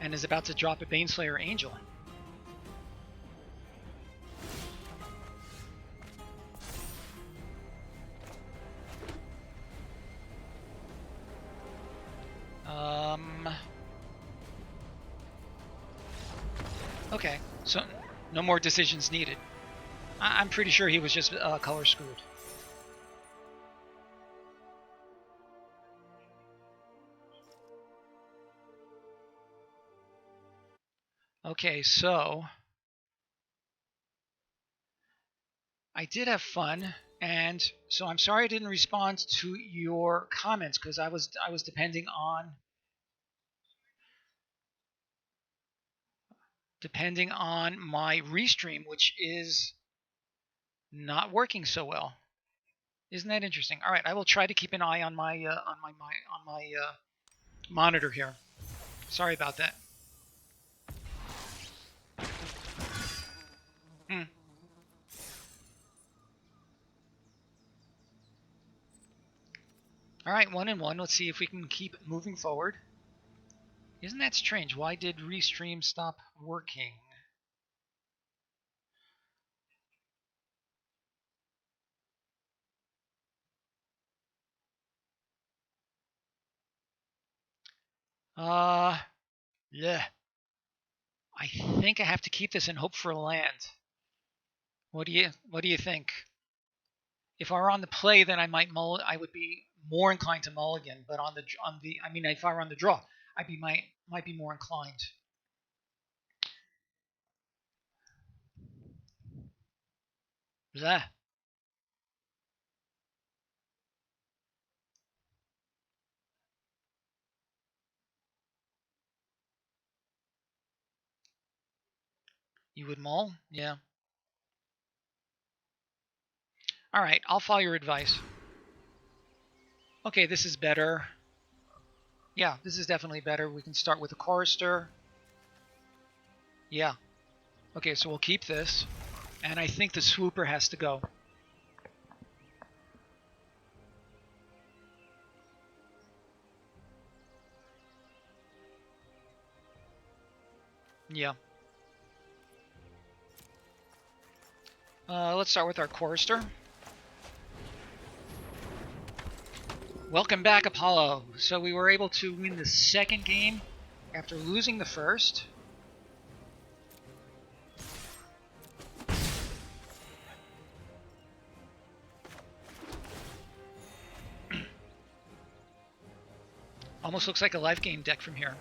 and is about to drop a Baneslayer Angel. Okay, so no more decisions needed. I'm pretty sure he was just color screwed. Okay, so I did have fun, and so I'm sorry I didn't respond to your comments because I was depending on my restream, which is not working so well. Isn't that interesting? All right, I will try to keep an eye on my monitor here. Sorry about that. All right, 1-1. Let's see if we can keep moving forward. Isn't that strange? Why did Restream stop working? Yeah. I think I have to keep this and hope for a land. What do you think? If I were on the play, then I would be more inclined to mulligan. But if I were on the draw, might be more inclined. Blah. You would maul? Yeah. Alright, I'll follow your advice. Okay, this is better. Yeah, this is definitely better. We can start with a chorister. Yeah. Okay, so we'll keep this. And I think the swooper has to go. Yeah. Let's start with our chorister. Welcome back, Apollo. So we were able to win the second game after losing the first. Almost looks like a life game deck from here.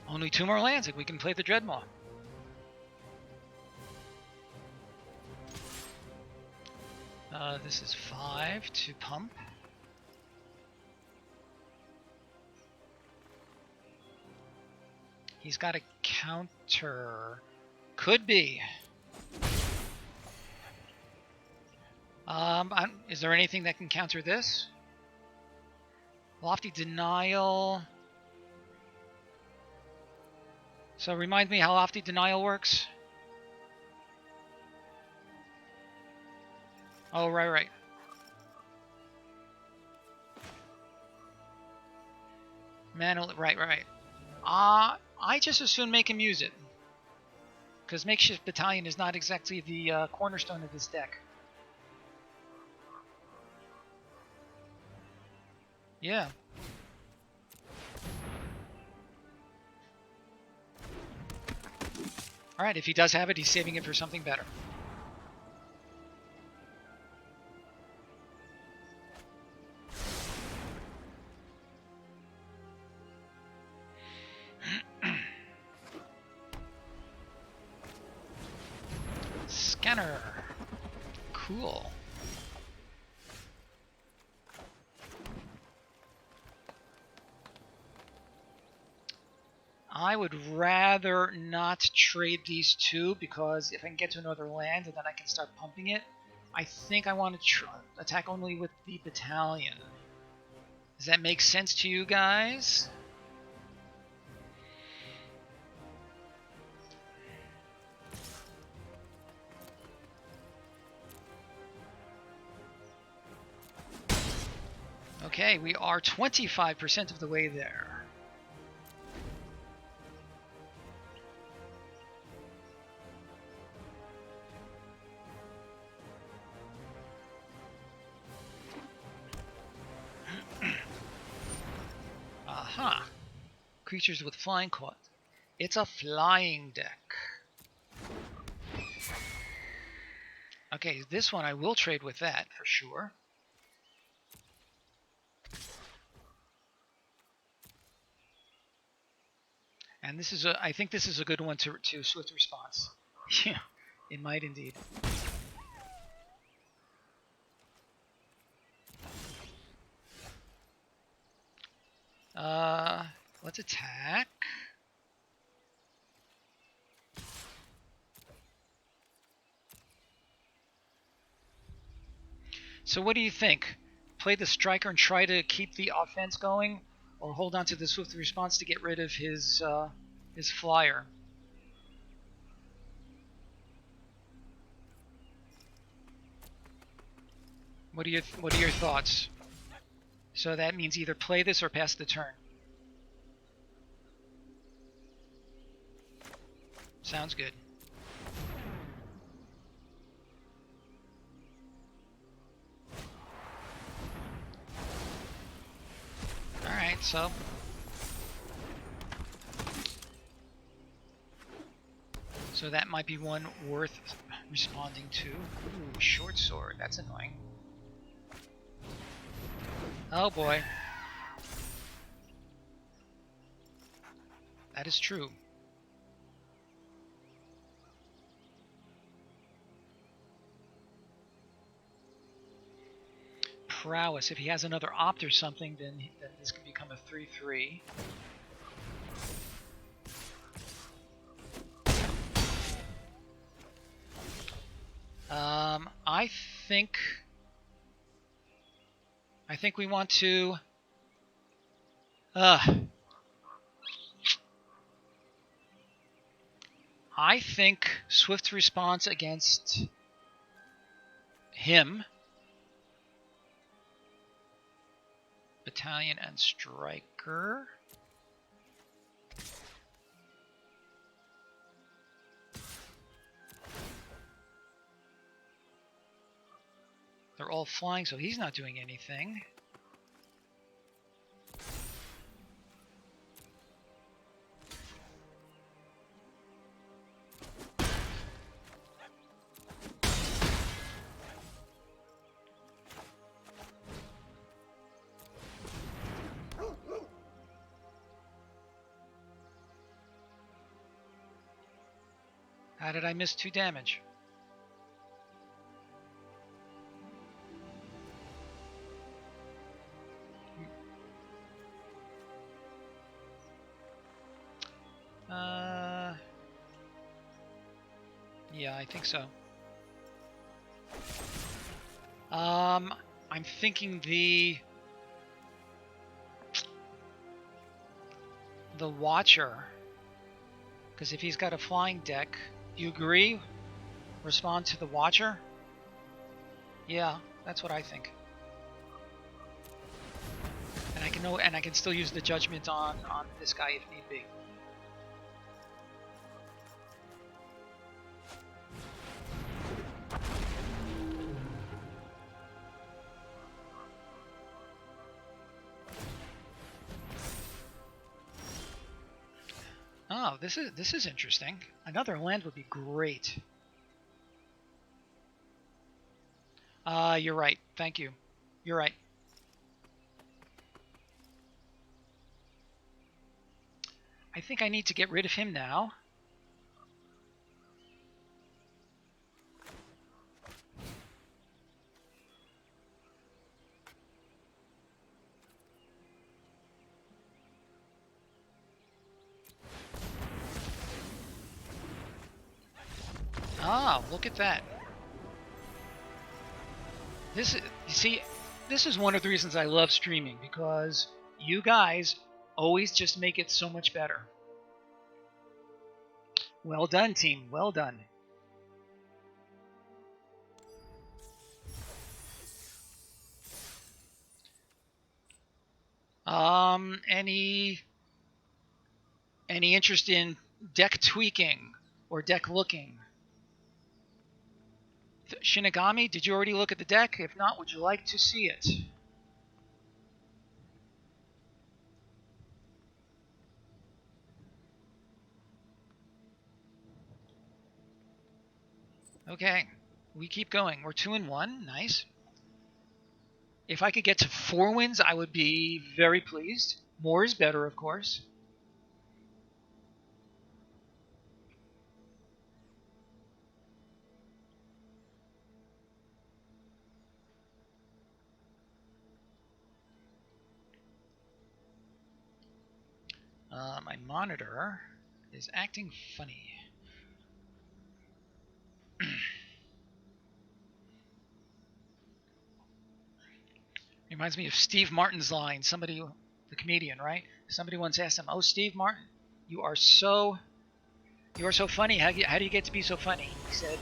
Only 2 more lands, and we can play the Dreadmaw. This is 5 to pump. He's got a counter. Could be. Is there anything that can counter this? Lofty Denial. So remind me how Lofty Denial works. Oh, right. Right. I just as soon make him use it. Because Makeshift Battalion is not exactly the cornerstone of this deck. Yeah. Alright, if he does have it, he's saving it for something better. Scanner. Cool. I would rather not trade these two because if I can get to another land and then I can start pumping it, I think I want to attack only with the battalion. Does that make sense to you guys? Okay, we are 25% of the way there. Aha. Creatures with flying quad. It's a flying deck. Okay, this one I will trade with that for sure. And this is I think this is a good one to Swift Response. Yeah, it might indeed. Let's attack. So what do you think? Play the striker and try to keep the offense going, or hold on to the Swift Response to get rid of his flyer? What are your thoughts? So that means either play this or pass the turn. Sounds good. Alright, so that might be one worth responding to. Ooh, short sword. That's annoying. Oh boy. That is true. Prowess. If he has another opt or something, then this can become a 3-3. I think we want to. I think swift response against him. Battalion and striker. They're all flying, so he's not doing anything. How did I miss 2 damage? Yeah, I think so. I'm thinking the Watcher, because if he's got a flying deck, do you agree? Respond to the Watcher? Yeah, that's what I think. And I can still use the judgment on this guy if need be. Oh, this is interesting. Another land would be great. You're right. Thank you. You're right. I think I need to get rid of him now. Ah, look at that. You see, this is one of the reasons I love streaming, because you guys always just make it so much better. Well done, team. Well done. Any interest in deck tweaking or deck looking? Shinigami, did you already look at the deck? If not, would you like to see it? Okay, we keep going. We're 2-1. Nice. If I could get to 4 wins, I would be very pleased. More is better, of course. My monitor is acting funny. Reminds me of Steve Martin's line. Somebody, the comedian, right? Somebody once asked him, "Oh, Steve Martin, you are so funny. How do you get to be so funny?" He said,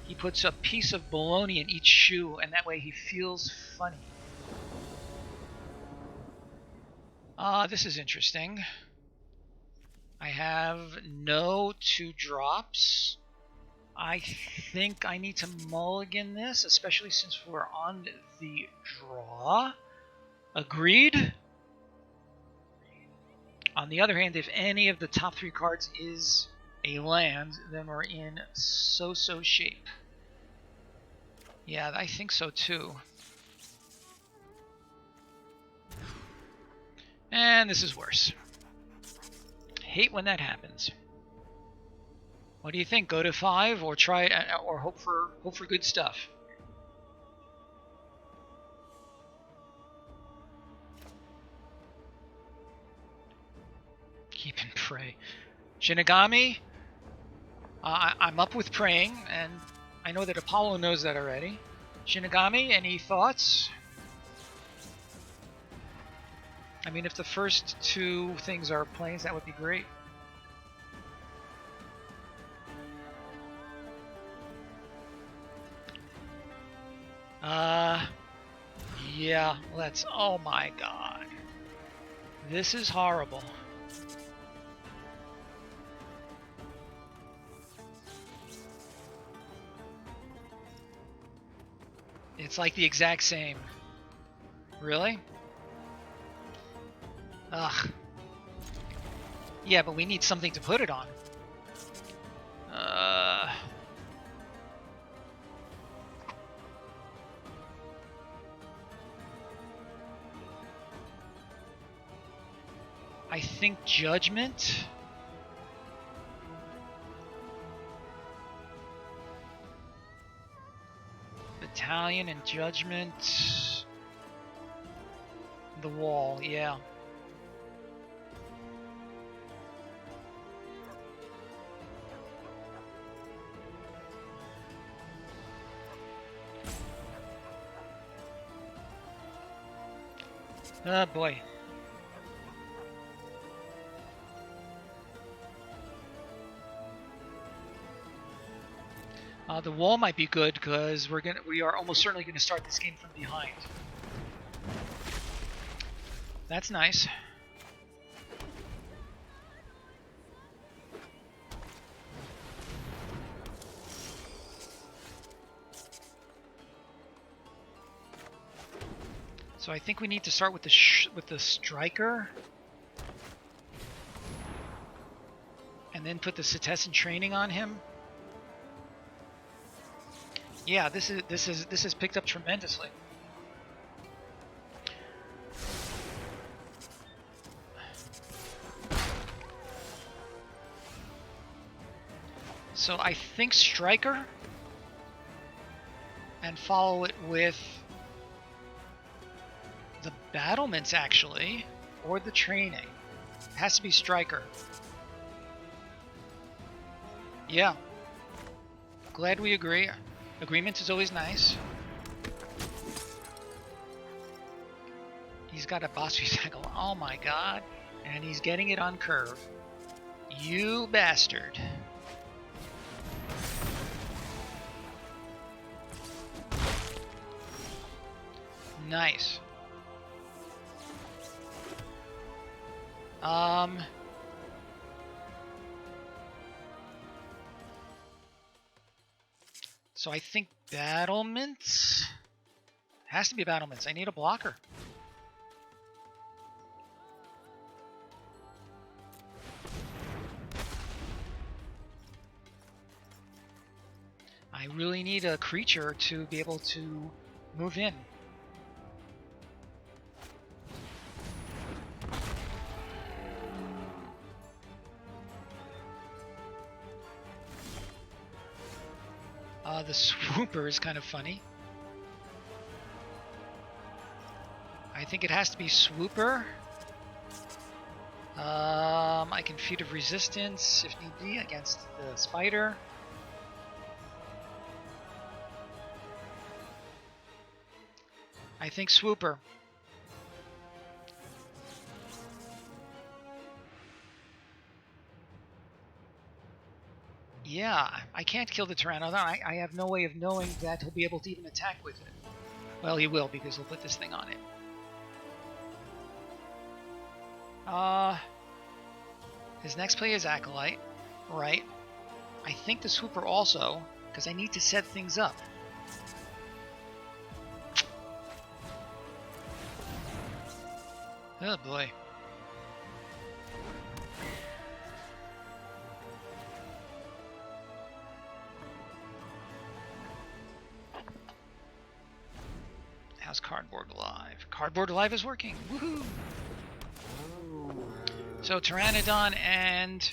"He puts a piece of bologna in each shoe, and that way he feels funny." This is interesting. I have no 2 drops. I think I need to mulligan this, especially since we're on the draw. Agreed. On the other hand, if any of the top 3 cards is a land, then we're in so-so shape. Yeah, I think so too. And this is worse. Hate when that happens. What do you think? Go to 5 or try or hope for good stuff? Keep and pray. Shinigami, I'm up with praying, and I know that Apollo knows that already. Shinigami, any thoughts? I mean, if the first two things are planes, that would be great. Yeah, let's... Oh my god. This is horrible. It's like the exact same. Really? Ugh. Yeah, but we need something to put it on. I think Judgment. Battalion and Judgment. The wall, yeah. Oh boy. The wall might be good because we are almost certainly gonna start this game from behind. That's nice. So I think we need to start with the striker, and then put the Citizen training on him. Yeah, this is picked up tremendously. So I think striker, and follow it with the battlements actually, or the training. It has to be striker. Yeah. Glad we agree. Agreement is always nice. He's got a boss recycle. Oh my god. And he's getting it on curve. You bastard. Nice. So I think battlements. Has to be battlements. I need a blocker. I really need a creature to be able to move in. The swooper is kind of funny. I think it has to be swooper. I can feat of resistance if need be against the spider. I think swooper. Yeah, I can't kill the Pteranodon. I have no way of knowing that he'll be able to even attack with it. Well, he will, because he'll put this thing on it. His next play is Acolyte, right? I think the Swooper also, because I need to set things up. Oh boy. How's Cardboard Alive? Cardboard Alive is working. Woohoo! So Pteranodon and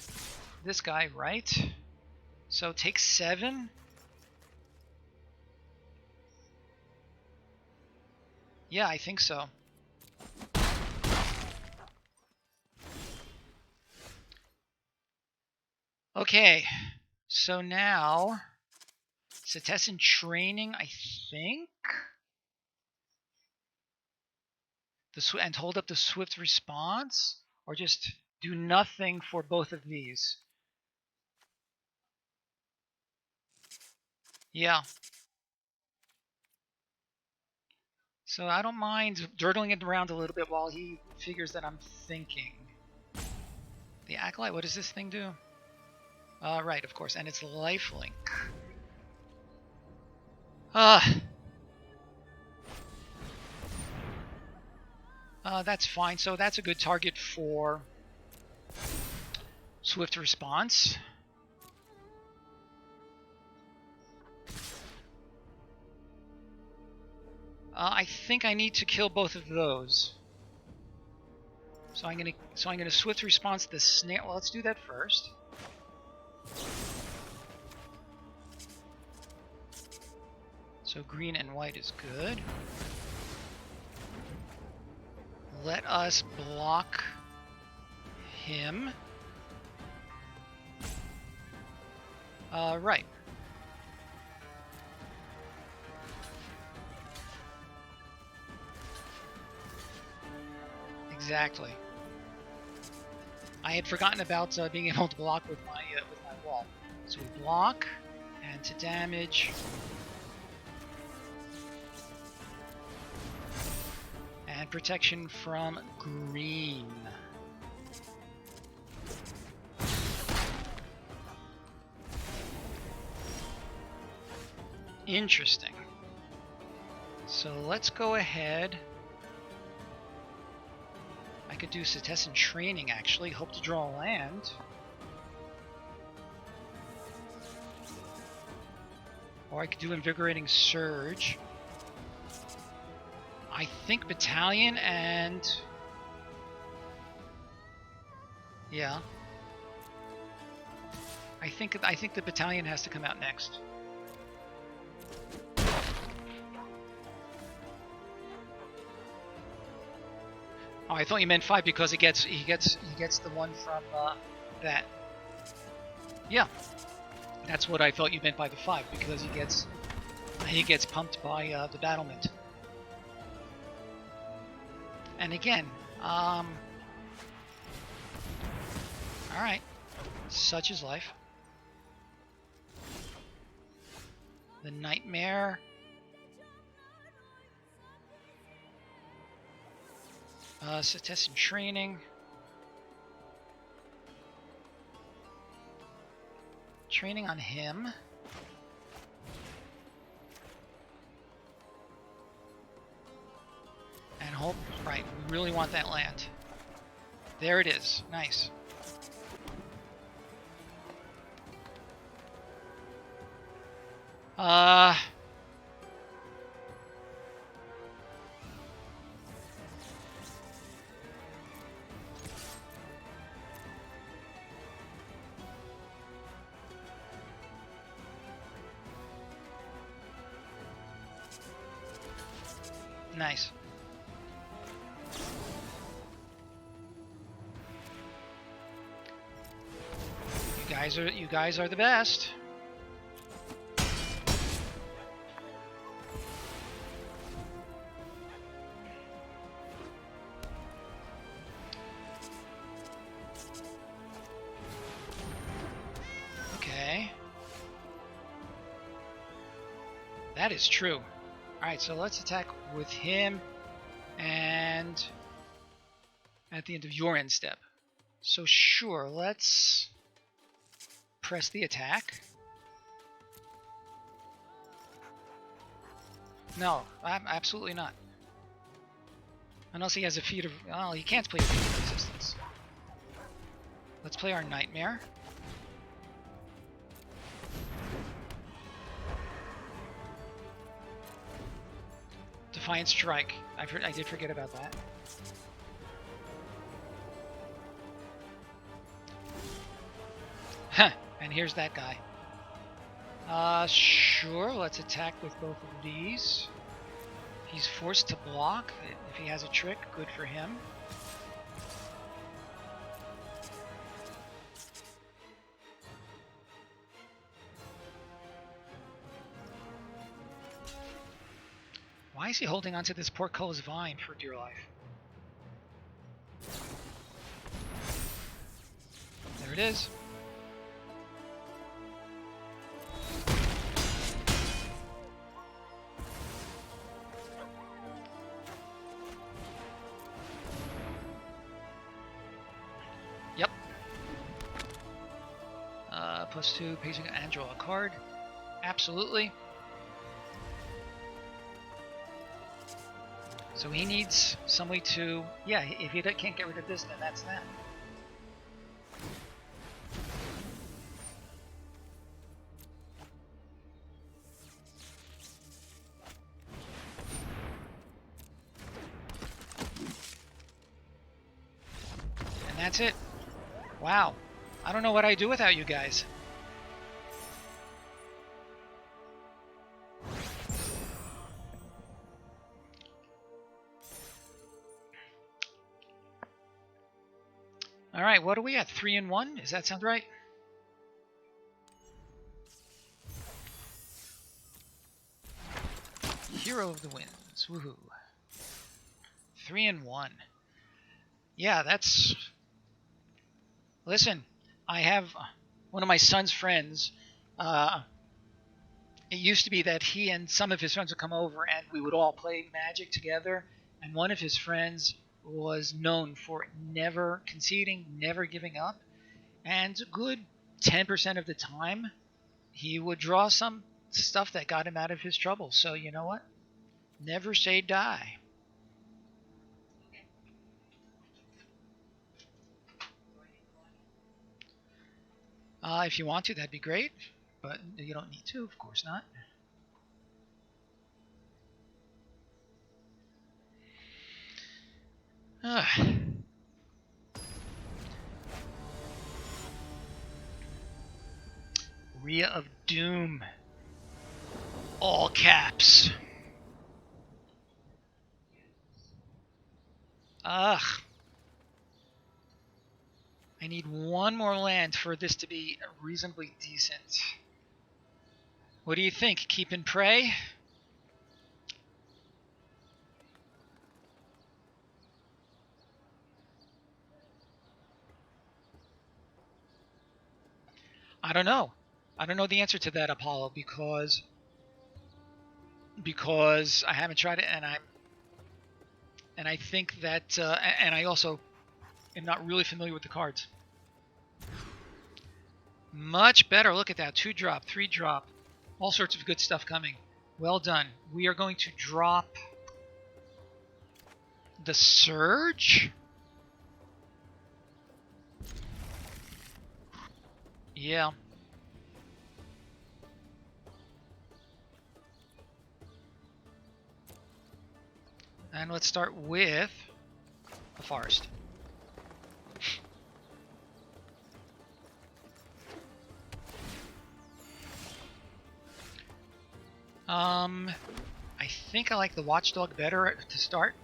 this guy, right? So take 7. Yeah, I think so. Okay, so now Cetizen training, I think. And hold up the swift response, or just do nothing for both of these. Yeah. So I don't mind dirtling it around a little bit while he figures that I'm thinking. The Acolyte, what does this thing do? Right, of course, and it's lifelink. That's fine. So that's a good target for swift response. I think I need to kill both of those. So I'm gonna swift response the snare. Well, let's do that first. So green and white is good. Let us block him. Right. Exactly. I had forgotten about being able to block with my wall. So we block, and to damage. And protection from green. Interesting. So let's go ahead. I could do Cetizen training, actually. Hope to draw land. Or I could do Invigorating Surge. I think Battalion and... yeah. I think the Battalion has to come out next. Oh, I thought you meant 5 because he gets the one from that. Yeah, that's what I thought you meant by the 5, because he gets pumped by the battlement. And again, all right, such is life. The Nightmare. Cetizen training. Training on him. And hope, right, we really want that land. There it is, nice. Nice. You guys are the best. Okay. That is true. Alright, so let's attack with him and at the end of your end step. So sure, let's press the attack. No, absolutely not. Unless he has a feat of... well, he can't play a feat of resistance. Let's play our Nightmare. Defiant Strike. I did forget about that. And here's that guy. Sure, let's attack with both of these. He's forced to block. If he has a trick, good for him. Why is he holding onto this portcullis vine for dear life? There it is. Yep. +2, pacing and draw a card. Absolutely. So he needs somebody to, yeah, if he can't get rid of this, then that's that. And that's it. Wow. I don't know what I'd do without you guys. All right, what are we at? 3 and 1? Does that sound right? Hero of the Winds. Woohoo. 3 and 1. Yeah, that's... Listen, I have one of my son's friends. It used to be that he and some of his friends would come over and we would all play Magic together. And one of his friends was known for never conceding, never giving up, and a good 10% of the time he would draw some stuff that got him out of his trouble. So you know what? Never say die. If you want to, that'd be great, but you don't need to, of course not. Rhea of Doom. All caps. Ugh. I need one more land for this to be reasonably decent. What do you think? Keep and pray? I don't know. I don't know the answer to that, Apollo, because I haven't tried it, and I think that and I also am not really familiar with the cards. Much better. Look at that. 2-drop, 3-drop. All sorts of good stuff coming. Well done. We are going to drop the Surge. Yeah. And let's start with the Forest. I think I like the Watchdog better to start.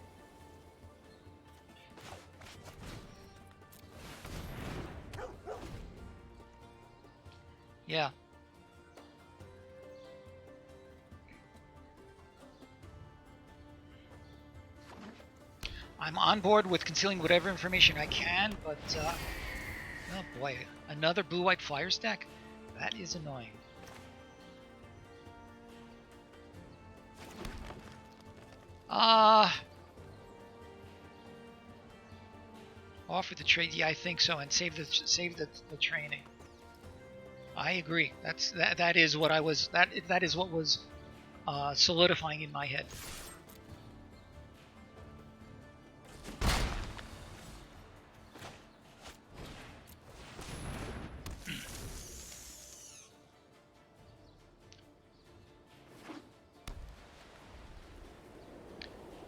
Yeah. I'm on board with concealing whatever information I can, but oh boy, another blue-white flyer stack? That is annoying. Offer the trade? Yeah, I think so, and save the training. I agree. That is what I was that is what was solidifying in my head.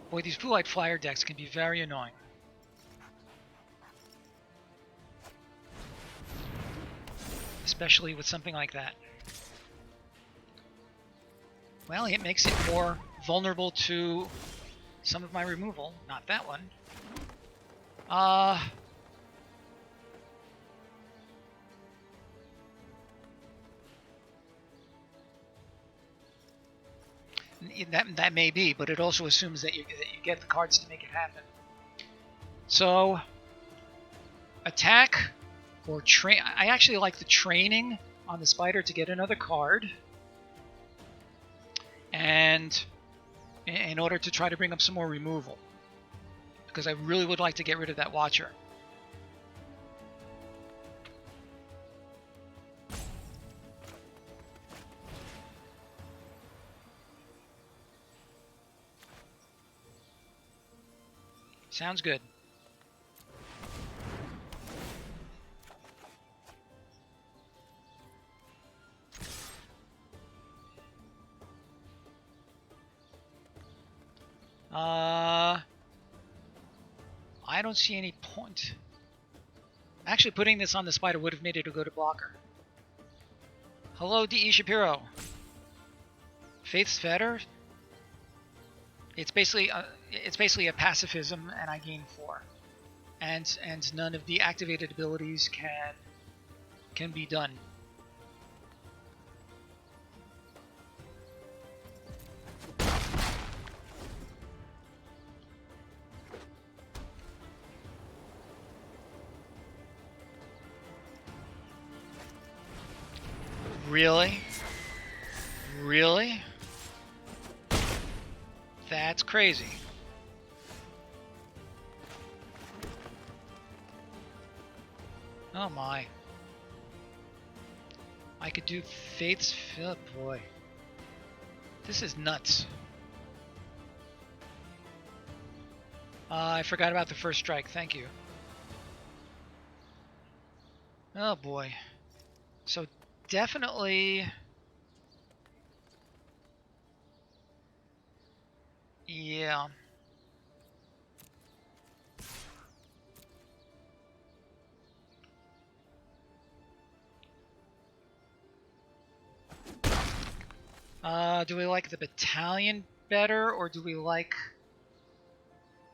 Boy, these blue-white flyer decks can be very annoying. especially with something like that. Well, it makes it more vulnerable to some of my removal. Not that one. That may be, but it also assumes that you get the cards to make it happen. So, attack or train. I actually like the training on the spider to get another card, and in order to try to bring up some more removal, because I really would like to get rid of that Watcher. Sounds good. I don't see any point. Actually, putting this on the spider would have made it a good blocker. Hello, D.E. Shapiro. Faith's Fetter. It's basically a pacifism, and I gain 4, and none of the activated abilities can be done. Really? Really? That's crazy. Oh my. I could do Faith's... Oh boy. This is nuts. I forgot about the first strike. Thank you. Oh boy. So definitely... Yeah. Do we like the battalion better, or do we like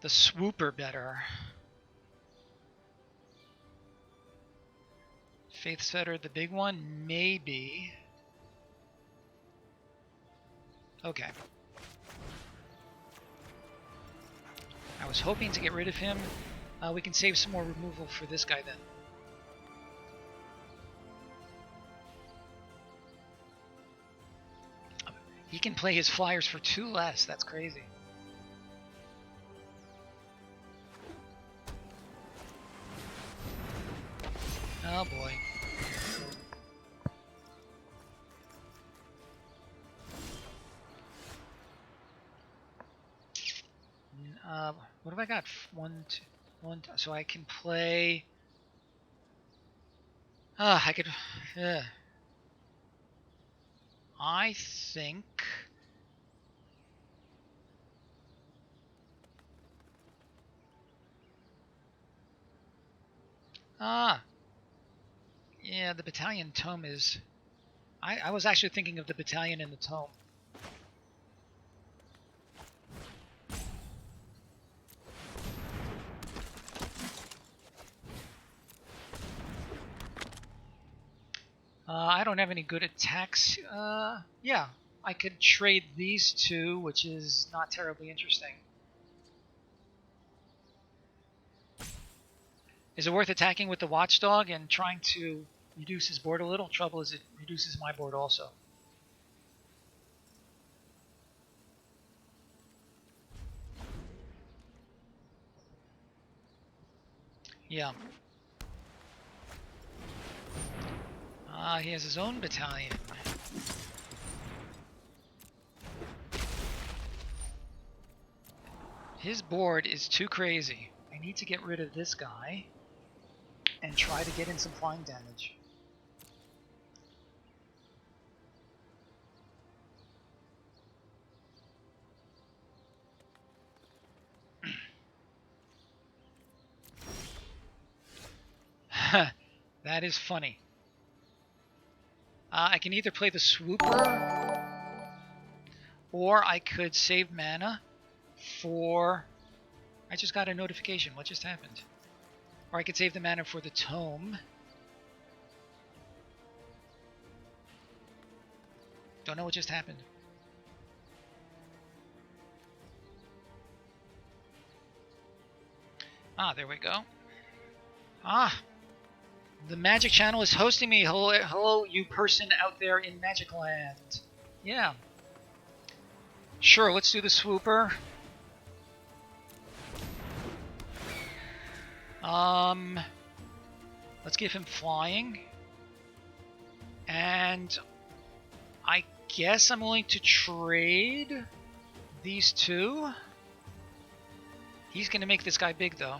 the swooper better? Faith's Fetter, the big one? Maybe. Okay. I was hoping to get rid of him. We can save some more removal for this guy then. He can play his flyers for 2 less. That's crazy. Oh boy. What have I got? 1, 2, 1. So I can play. I could. I think. Yeah, the battalion tome is. I was actually thinking of the battalion in the tome. I don't have any good attacks. Yeah, I could trade these 2, which is not terribly interesting. Is it worth attacking with the Watchdog and trying to reduce his board a little? Trouble is it reduces my board also. Yeah. He has his own battalion. His board is too crazy. I need to get rid of this guy and try to get in some flying damage. That is funny. I can either play the Swooper, or I could save mana for... I just got a notification. What just happened? Or I could save the mana for the Tome. Don't know what just happened. Ah, there we go. Ah, the Magic Channel is hosting me. Hello, hello, you person out there in Magic Land. Yeah. Sure, let's do the Swooper. Let's give him flying. And I guess I'm willing to trade these two. He's going to make this guy big, though.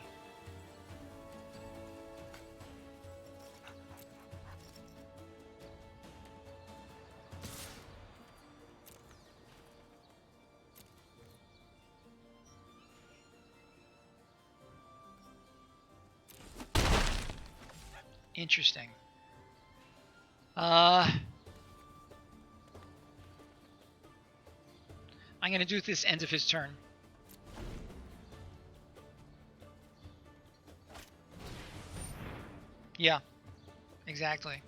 Interesting. I'm going to do this end of his turn. Yeah, exactly.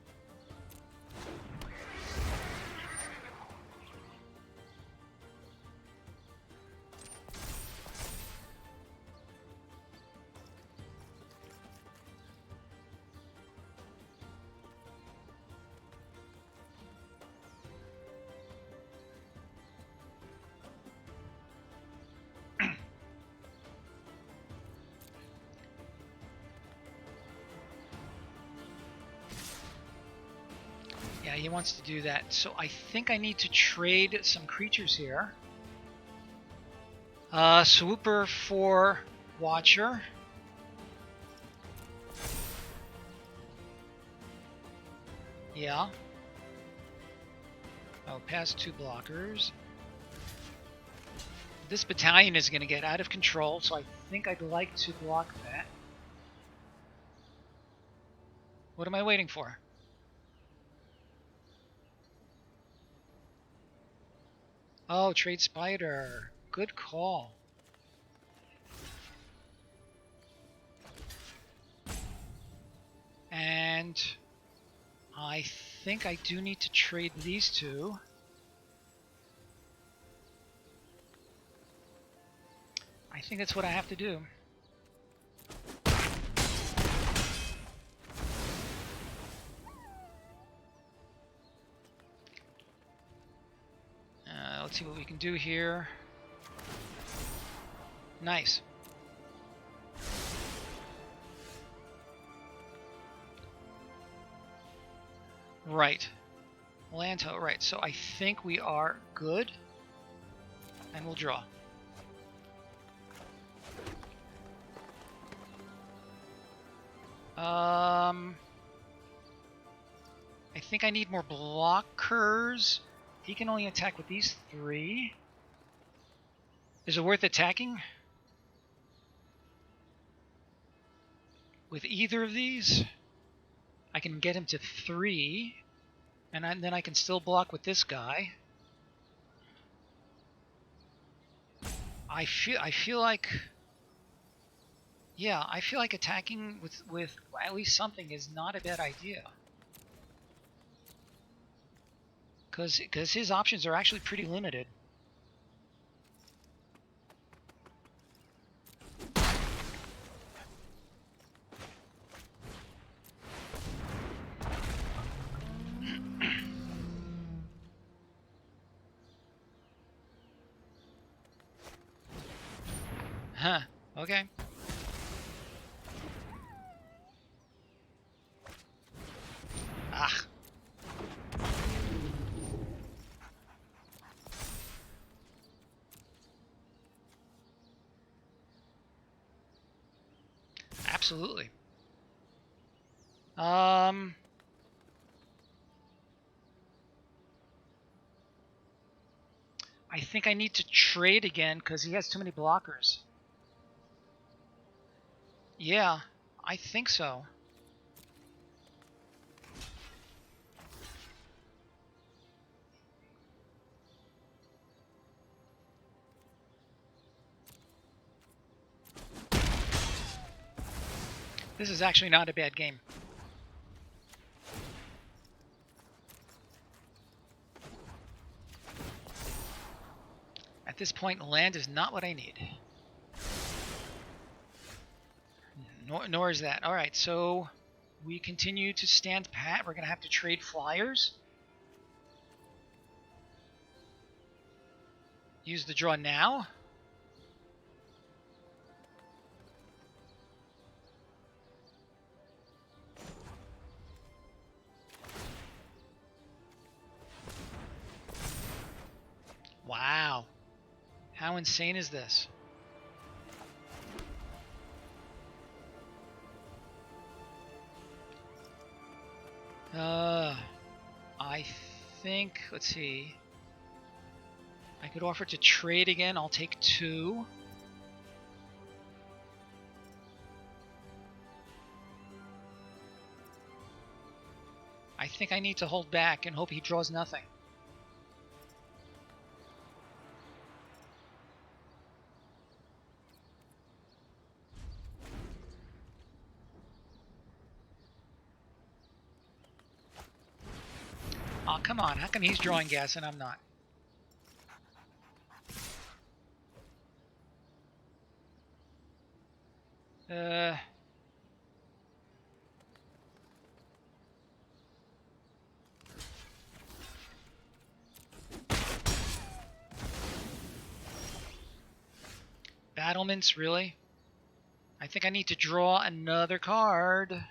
Yeah, he wants to do that. So I think I need to trade some creatures here. Swooper for Watcher. Yeah. Oh, past 2 blockers. This battalion is going to get out of control, so I think I'd like to block that. What am I waiting for? Oh, trade Spider. Good call. And I think I do need to trade these two. I think that's what I have to do. Let's see what we can do here. Nice. Right. Lanto, right. So I think we are good. And we'll draw. I think I need more blockers. He can only attack with these 3. Is it worth attacking with either of these? I can get him to 3, and then I can still block with this guy. I feel like, yeah, I feel like attacking with at least something is not a bad idea. Because his options are actually pretty limited. Huh, okay. Ah. Absolutely. I think I need to trade again because he has too many blockers. Yeah, I think so. This is actually not a bad game. At this point, land is not what I need. Nor is that. All right, so we continue to stand pat. We're going to have to trade flyers. Use the draw now. Wow. How insane is this? I think, let's see. I could offer to trade again. I'll take 2. I think I need to hold back and hope he draws nothing. Oh, come on. How come he's drawing gas and I'm not? Battlements, really? I think I need to draw another card.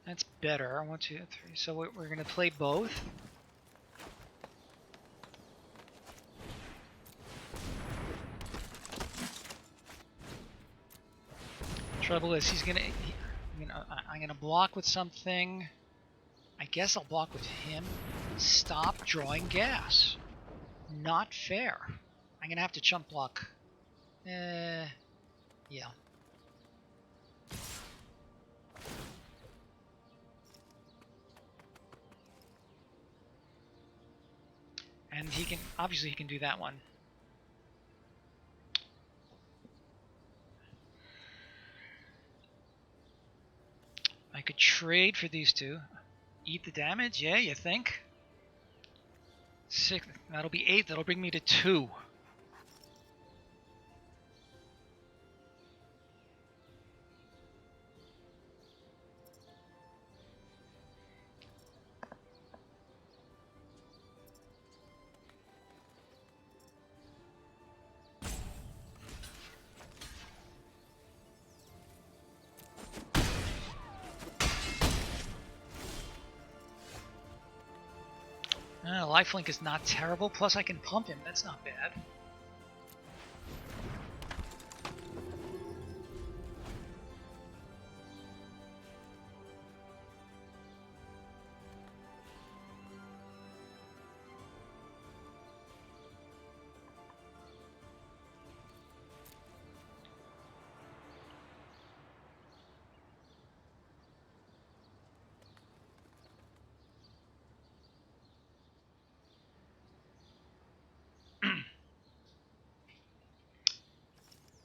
That's better. 1, 2, 3. So we're going to play both. Trouble is, he's gonna. I'm gonna block with something. I guess I'll block with him. Stop drawing gas. Not fair. I'm gonna have to chump block. Yeah. And he can, obviously he can do that one. I could trade for these two. Eat the damage? Yeah, you think? 6, that'll be 8, that'll bring me to 2. Lifelink is not terrible, plus I can pump him, that's not bad.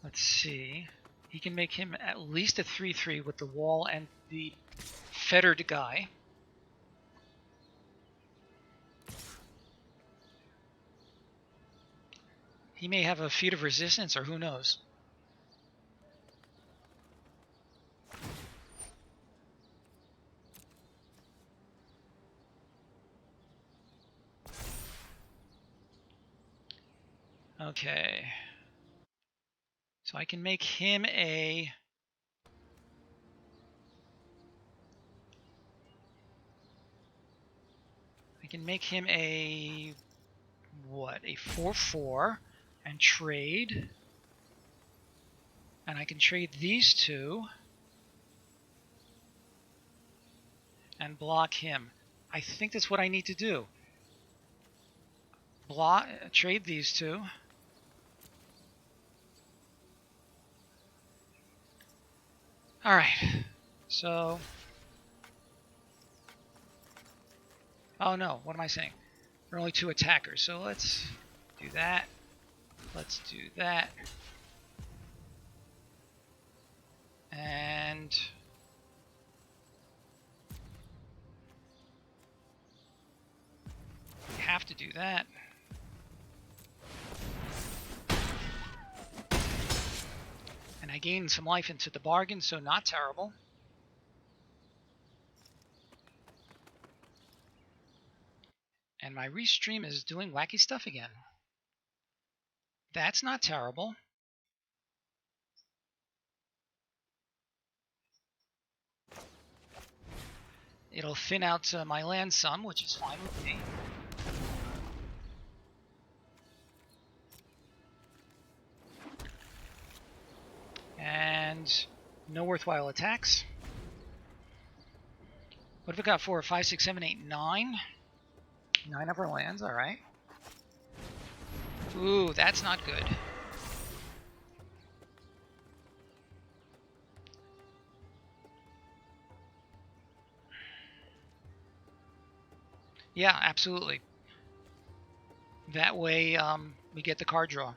Let's see. He can make him at least a 3/3 with the wall and the fettered guy. He may have a feat of resistance, or who knows. Okay. So I can make him a... what? A 4/4 and trade. And I can trade these two and block him. I think that's what I need to do. Trade these two. All right. So Oh no, what am I saying? There are only 2 attackers, so let's do that. Let's do that. And we have to do that. And I gained some life into the bargain, so not terrible. And my restream is doing wacky stuff again. That's not terrible. It'll thin out my land some, which is fine with me. And no worthwhile attacks. What have we got? 4, 5, 6, 7, 8, 9. 9 of our lands, alright. Ooh, that's not good. Yeah, absolutely. That way we get the card draw.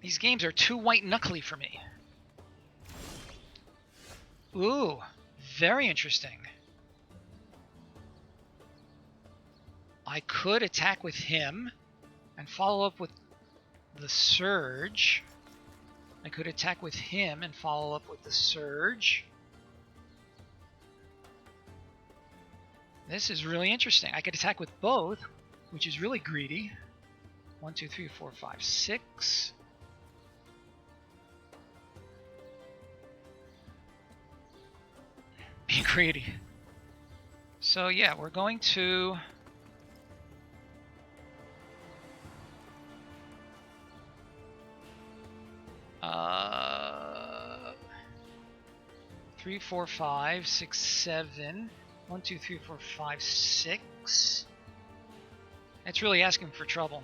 These games are too white knuckly for me. Ooh, very interesting. I could attack with him and follow up with the Surge. I could attack with him and follow up with the Surge. This is really interesting. I could attack with both, which is really greedy. 1, 2, 3, 4, 5, 6. Be greedy. So yeah, we're going to 3, 4, 5, 6, 7. 1, 2, 3, 4, 5, 6. It's really asking for trouble.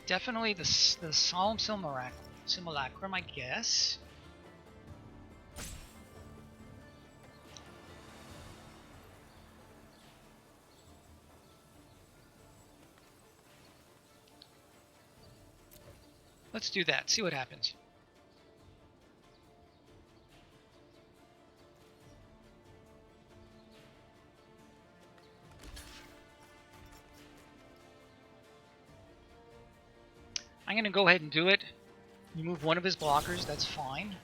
Definitely the Solemn Simulacrum, I guess. Let's do that, see what happens. I'm going to go ahead and do it. Remove one of his blockers, that's fine.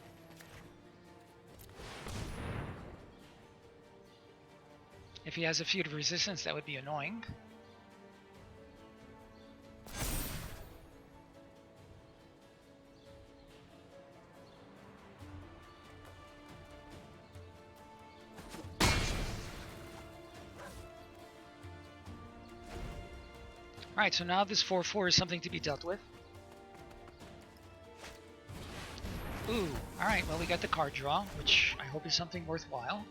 If he has a feud of resistance, that would be annoying. Alright, so now this 4/4 is something to be dealt with. Ooh, alright, well we got the card draw, which I hope is something worthwhile.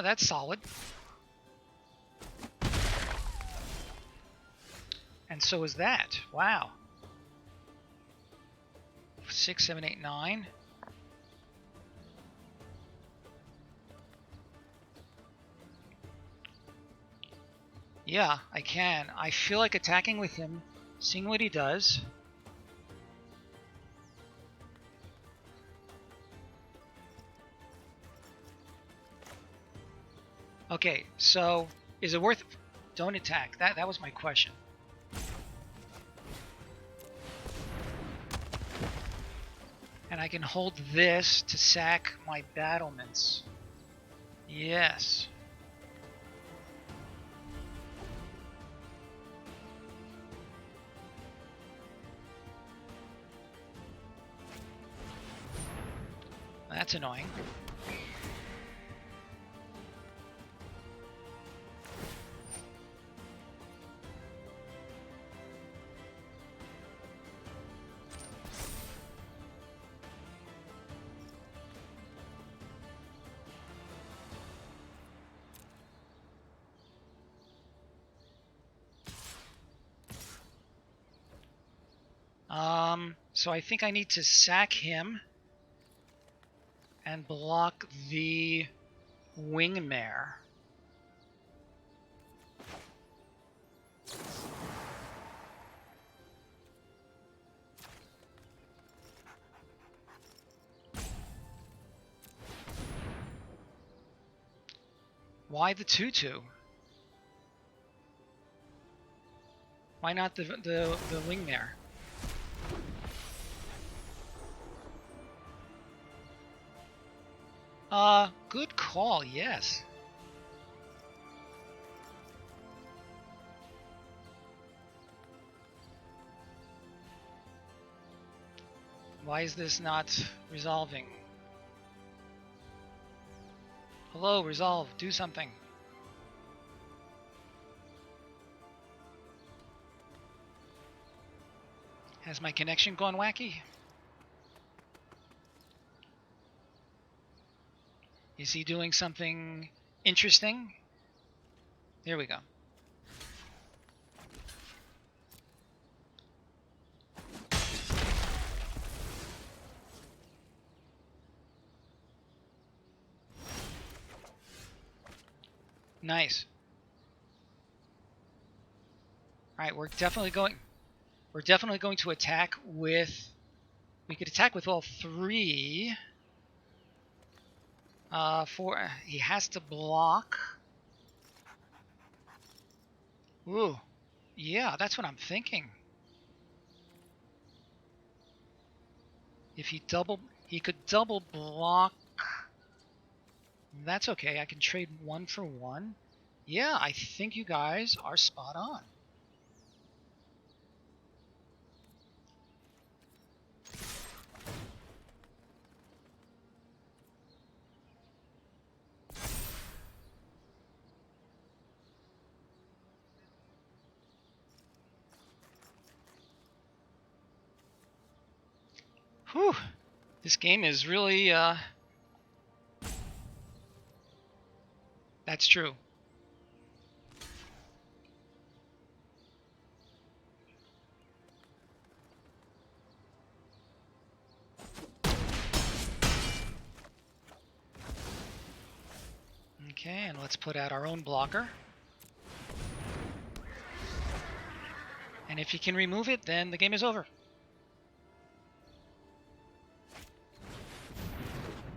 That's solid. And so is that. Wow. 6, 7, 8, 9. Yeah, I can. I feel like attacking with him, seeing what he does. Okay, so is it worth... Don't attack. That was my question. And I can hold this to sack my battlements. Yes. That's annoying. So I think I need to sack him and block the Wingmare. Why the 2/2? Why not the Wingmare? Good call, yes. Why is this not resolving? Hello, resolve, do something. Has my connection gone wacky? Is he doing something interesting? There we go. Nice. All right, we're definitely going to attack with. We could attack with all three. He has to block. Ooh, yeah, that's what I'm thinking. If he could double block. That's okay. I can trade 1 for 1. Yeah, I think you guys are spot on. Whew. This game is really, That's true. Okay, and let's put out our own blocker. And if you can remove it, then the game is over.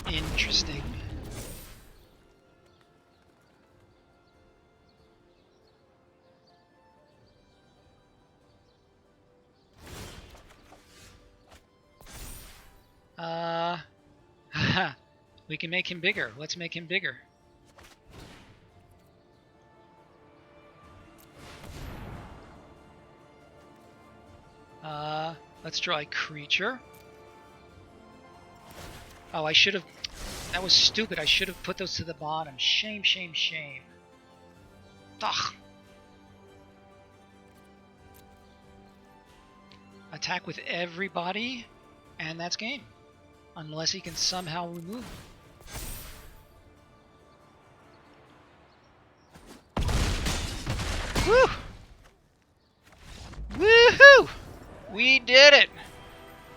Interesting. We can make him bigger. Let's make him bigger. Let's draw a creature. Oh, I should have... That was stupid. I should have put those to the bottom. Shame, shame, shame. Ugh. Attack with everybody, and that's game. Unless he can somehow remove them. Woo! Woohoo! We did it!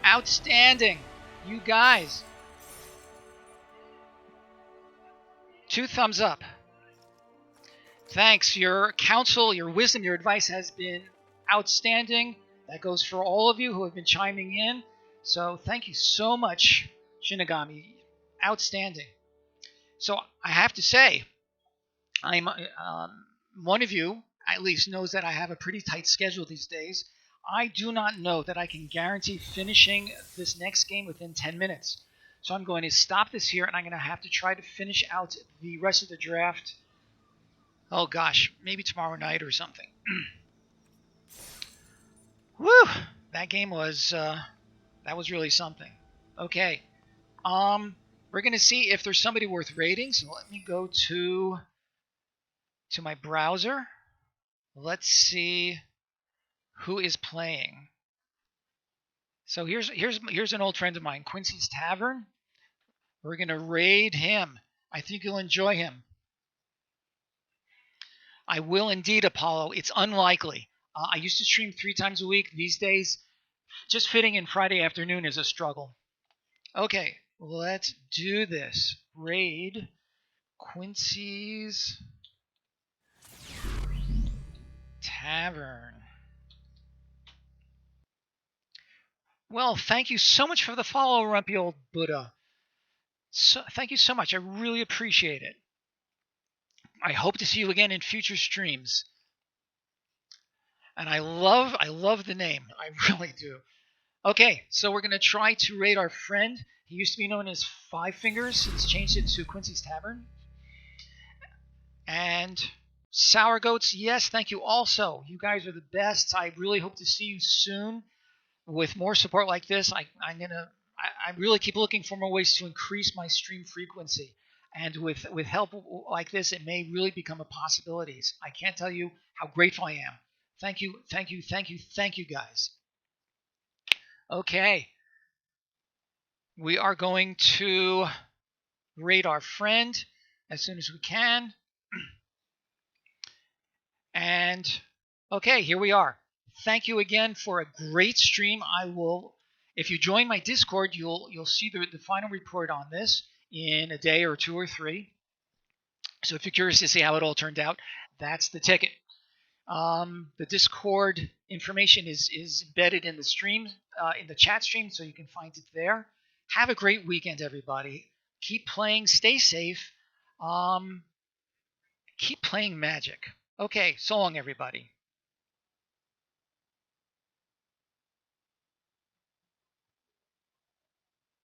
Outstanding! You guys. 2 thumbs up. Thanks. Your counsel, your wisdom, your advice has been outstanding. That goes for all of you who have been chiming in. So thank you so much, Shinigami. Outstanding. So I have to say, I'm one of you at least knows that I have a pretty tight schedule these days. I do not know that I can guarantee finishing this next game within 10 minutes. So I'm going to stop this here, and I'm going to have to try to finish out the rest of the draft. Oh gosh, maybe tomorrow night or something. Woo! That game was that was really something. Okay, we're gonna see if there's somebody worth rating. So let me go to my browser. Let's see who is playing. So here's an old friend of mine, Quincy's Tavern. We're gonna raid him. I think you'll enjoy him. I will indeed, Apollo. It's unlikely. I used to stream 3 times a week. These days, Just fitting in Friday afternoon is a struggle. Okay, let's do this. Raid Quincy's Tavern. Well, thank you so much for the follow, Rumpy Old Buddha. Thank you so much. I really appreciate it. I hope to see you again in future streams. And I love the name. I really do. Okay, so we're going to try to raid our friend. He used to be known as Five Fingers. He's changed it to Quincy's Tavern. And Sour Goats, yes, thank you also. You guys are the best. I really hope to see you soon with more support like this. I really keep looking for more ways to increase my stream frequency. And with help like this, it may really become a possibility. I can't tell you how grateful I am. Thank you, thank you, thank you, thank you, guys. Okay. We are going to raid our friend as soon as we can. And okay, here we are. Thank you again for a great stream. If you join my Discord, you'll see the final report on this in a day or 2 or 3. So if you're curious to see how it all turned out, that's the ticket. The Discord information is embedded in the stream, in the chat stream, so you can find it there. Have a great weekend, everybody. Keep playing, stay safe, keep playing Magic. Okay, so long, everybody.